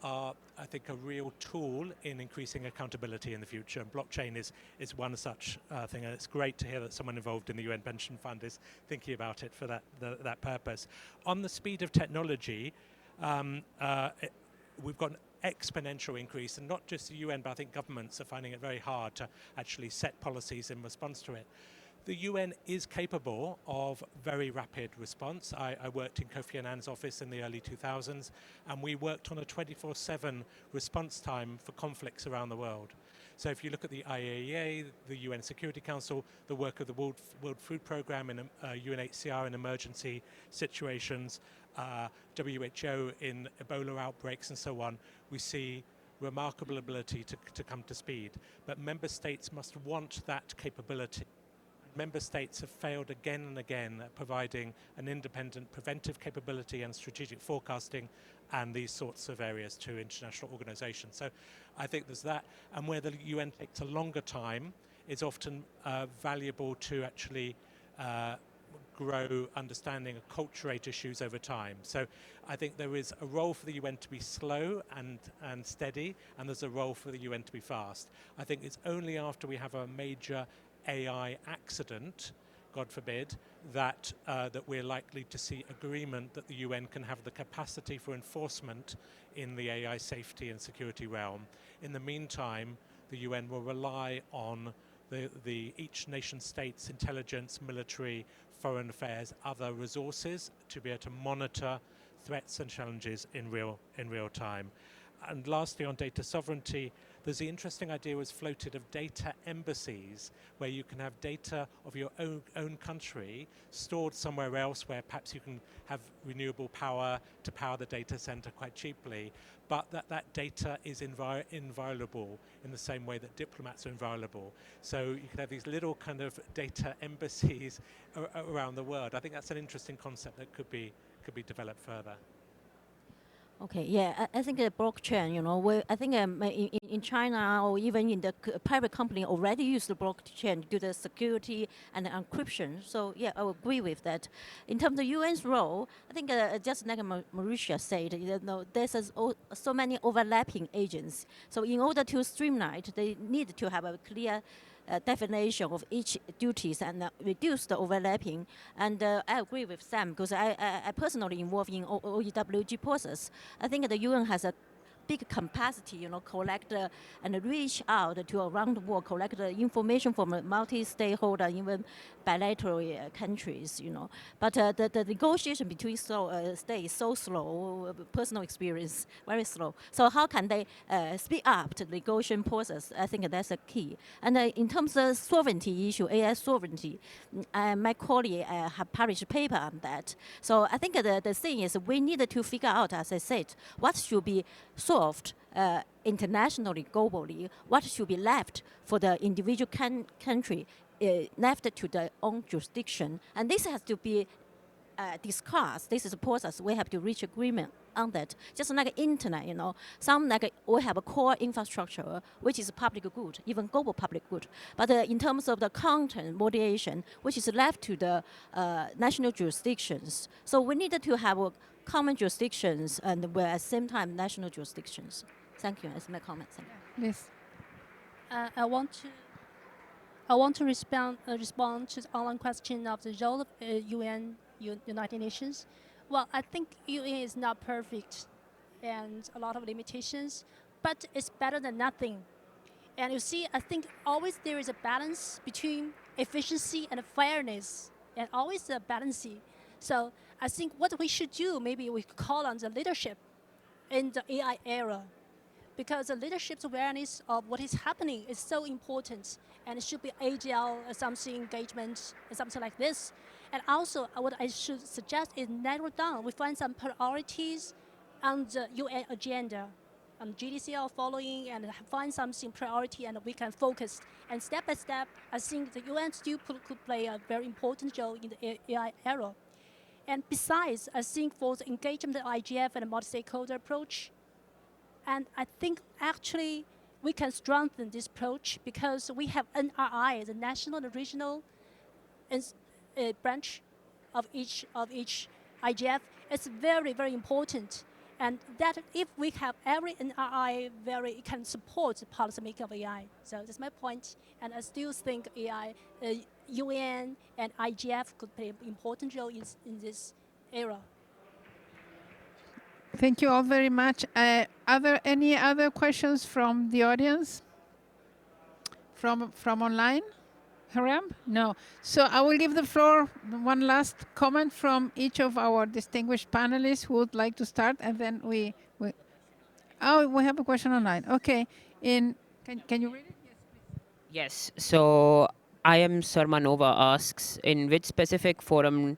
Speaker 3: are, I think, a real tool in increasing accountability in the future. And blockchain is one such thing. And it's great to hear that someone involved in the UN Pension Fund is thinking about it for that purpose. On the speed of technology, we've got an exponential increase, and not just the UN, but I think governments are finding it very hard to actually set policies in response to it. The UN is capable of very rapid response. I worked in Kofi Annan's office in the early 2000s, and we worked on a 24/7 response time for conflicts around the world. So if you look at the IAEA, the UN Security Council, the work of the World Food Programme and UNHCR in emergency situations, WHO in Ebola outbreaks and so on, we see remarkable ability to come to speed. But member states must want that capability. Member states have failed again and again at providing an independent preventive capability and strategic forecasting and these sorts of areas to international organizations. So I think there's that. And where the UN takes a longer time, it's often valuable to actually grow understanding of culturate issues over time. So I think there is a role for the UN to be slow and steady, and there's a role for the UN to be fast. I think it's only after we have a major AI accident, God forbid, that we're likely to see agreement that the UN can have the capacity for enforcement in the AI safety and security realm. In the meantime, the UN will rely on each nation state's intelligence, military, foreign affairs, other resources to be able to monitor threats and challenges in real time. And lastly, on data sovereignty, there's the interesting idea was floated of data embassies, where you can have data of your own country stored somewhere else, where perhaps you can have renewable power to power the data center quite cheaply, but that data is inviolable in the same way that diplomats are inviolable. So you can have these little kind of data embassies around the world. I think that's an interesting concept that could be developed further.
Speaker 2: Okay, yeah, I think the blockchain, I think in China or even in the private company already use the blockchain to do the security and the encryption. So yeah, I agree with that. In terms of UN's role, I think just like Mauricia said, there's so many overlapping agents. So in order to streamline, they need to have a clear definition of each duties and reduce the overlapping. And I agree with Sam because I personally involved in OEWG process. I think the UN has a big capacity, collect and reach out to around the world, collect the information from multi-stakeholder, even bilateral countries, But the negotiation between states so slow, personal experience, very slow. So how can they speed up the negotiation process? I think that's a key. And in terms of sovereignty issue, AI sovereignty, my colleague have published a paper on that. So I think the thing is we need to figure out, as I said, what should be solved internationally, globally, what should be left for the individual country, left to their own jurisdiction. And this has to be discussed. This is a process. We have to reach agreement on that. Just like internet, some we have a core infrastructure, which is public good, even global public good. But in terms of the content moderation, which is left to the national jurisdictions. So we need to have common jurisdictions and at the same time national jurisdictions. Thank you. That's my comment. Thank you.
Speaker 1: Yes.
Speaker 5: I want to respond to the online question of the role of United Nations. Well, I think UN is not perfect and a lot of limitations, but it's better than nothing. And you see, I think always there is a balance between efficiency and fairness, and always a balancing. So I think what we should do, maybe we could call on the leadership in the AI era, because the leadership's awareness of what is happening is so important, and it should be AGL, something engagement, something like this. And also, what I should suggest is narrow down. We find some priorities on the UN agenda, on GDCL following, and find something priority, and we can focus. And step by step, I think the UN still could play a very important role in the AI era. And besides, I think for the engagement of IGF and multi-stakeholder approach, And I think actually we can strengthen this approach because we have NRI, the national and regional branch of each IGF. It's very, very important. And that if we have every NRI, it can support the policymaking of AI. So that's my point. And I still think AI, UN and IGF could play an important role in this era.
Speaker 1: Thank you all very much. Are there any other questions from the audience? From online? Haram? No. So I will give the floor, one last comment from each of our distinguished panelists who would like to start, and then we have a question online. Okay. Can you read it?
Speaker 10: Yes. So I am Sarmanova asks, in which specific forum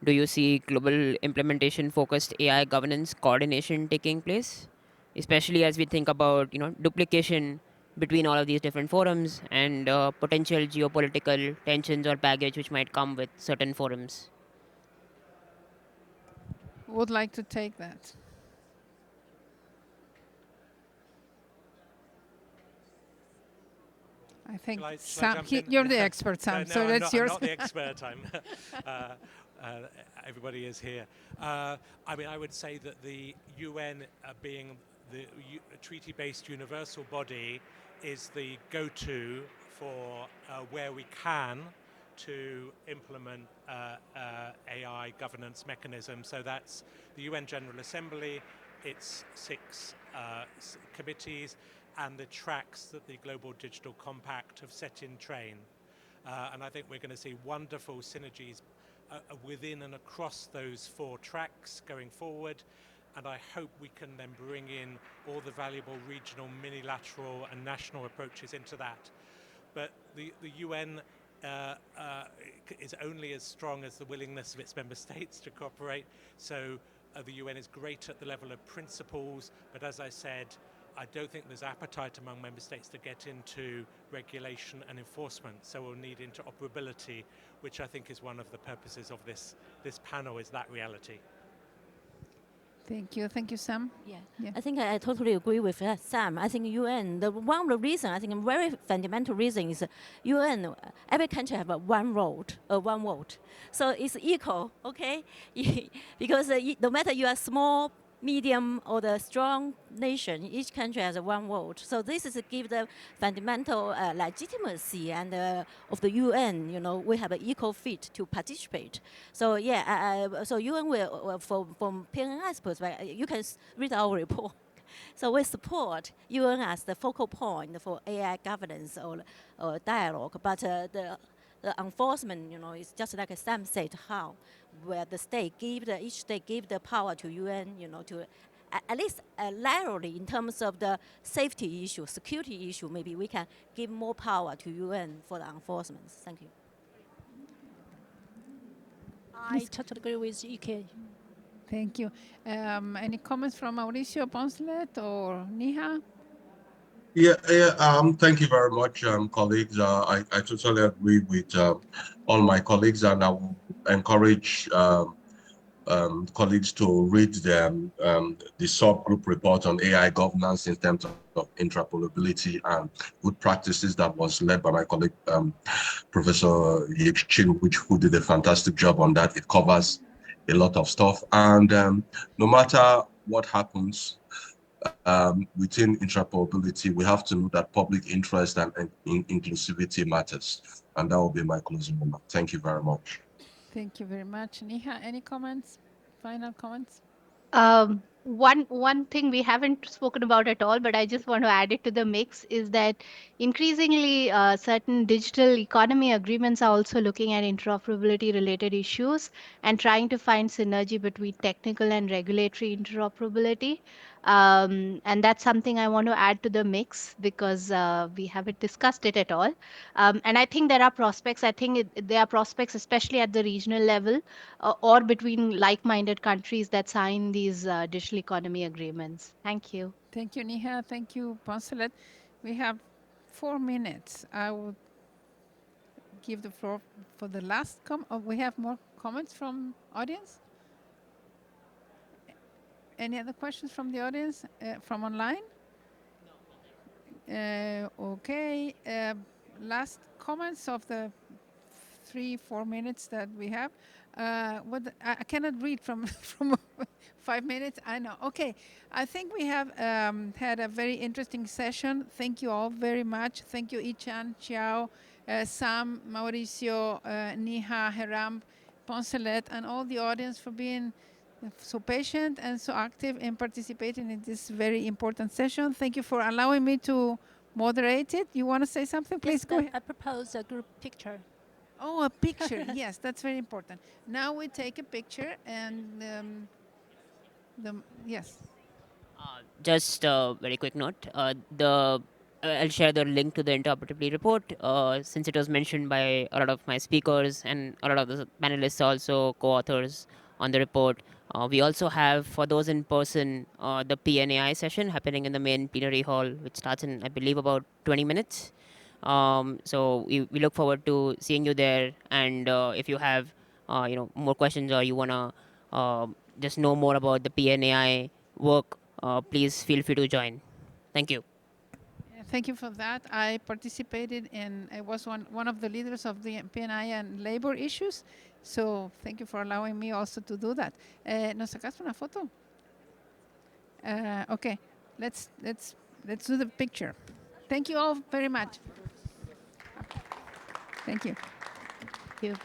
Speaker 10: do you see global implementation focused AI governance coordination taking place? Especially as we think about, duplication between all of these different forums and potential geopolitical tensions or baggage which might come with certain forums.
Speaker 1: Would like to take that. I think
Speaker 3: Shall I
Speaker 1: Sam,
Speaker 3: jump in?
Speaker 1: you're the expert, Sam.
Speaker 3: No,
Speaker 1: So
Speaker 3: I'm
Speaker 1: that's
Speaker 3: not,
Speaker 1: yours.
Speaker 3: I'm not the expert. Everybody is here. I mean, I would say that the UN, being the treaty-based universal body, is the go-to for where we can to implement AI governance mechanisms. So that's the UN General Assembly, its 6 committees, and the tracks that the Global Digital Compact have set in train. And I think we're going to see wonderful synergies within and across those 4 tracks going forward. And I hope we can then bring in all the valuable regional, minilateral and national approaches into that. But the UN is only as strong as the willingness of its member states to cooperate. So the UN is great at the level of principles, but as I said, I don't think there's appetite among member states to get into regulation and enforcement. So we'll need interoperability, which I think is one of the purposes of this panel, is that reality.
Speaker 1: Thank you. Thank you, Sam.
Speaker 2: Yeah. I think I totally agree with Sam. I think UN, one of the reasons, I think a very fundamental reason is UN, every country have one vote. So it's equal, okay? Because no matter you are small, medium, or the strong nation, each country has one vote. So this is give the fundamental legitimacy and of the UN. We have an equal fit to participate. So yeah, so UN will, from PNI's perspective, you can read our report. So we support UN as the focal point for AI governance or dialogue, but the enforcement, is just like Sam said, how, where the each state give the power to UN, to at least laterally in terms of the safety issue, security issue, maybe we can give more power to UN for the enforcement. Thank you.
Speaker 5: I totally agree with EK.
Speaker 1: Thank you. Any comments from Mauricio Poncelet or Niha?
Speaker 7: Thank you very much, colleagues. I totally agree with all my colleagues, and I will encourage colleagues to read the subgroup report on AI governance in terms of interoperability and good practices that was led by my colleague, Professor Yixin, who did a fantastic job on that. It covers a lot of stuff. And no matter what happens, within interoperability, we have to know that public interest and inclusivity matters. And that will be my closing remark. Thank you very much.
Speaker 1: Thank you very much. Niha, any comments? Final comments?
Speaker 8: One thing we haven't spoken about at all, but I just want to add it to the mix, is that increasingly certain digital economy agreements are also looking at interoperability related issues and trying to find synergy between technical and regulatory interoperability. And that's something I want to add to the mix because we haven't discussed it at all. And I think there are prospects. I think there are prospects, especially at the regional level or between like-minded countries that sign these digital economy agreements. Thank you.
Speaker 1: Thank you, Niha. Thank you, Poncelet. We have 4 minutes. I would give the floor for the last we have more comments from audience? Any other questions from the audience, from online? Okay. Last comments of the 3-4 minutes that we have. I cannot read from from 5 minutes. I know. Okay. I think we have had a very interesting session. Thank you all very much. Thank you, Ichan, Xiao, Sam, Mauricio, Niha, Heram, Poncelet, and all the audience for being so patient and so active in participating in this very important session. Thank you for allowing me to moderate it. You want to say something? Please go ahead.
Speaker 5: I propose a group picture.
Speaker 1: Oh, a picture. Yes, that's very important. Now we take a picture and yes.
Speaker 10: Just a very quick note. I'll share the link to the interoperability report since it was mentioned by a lot of my speakers and a lot of the panelists also co-authors on the report. We also have, for those in person, the PNAI session happening in the main plenary hall, which starts in, I believe, about 20 minutes. So we look forward to seeing you there. And if you have more questions or you want to just know more about the PNAI work, please feel free to join. Thank you.
Speaker 1: Thank you for that. I participated in, I was one of the leaders of the PNI and labor issues. So thank you for allowing me also to do that. ¿Nos sacaste una foto? Okay, let's do the picture. Thank you all very much. Thank you.
Speaker 8: Thank you.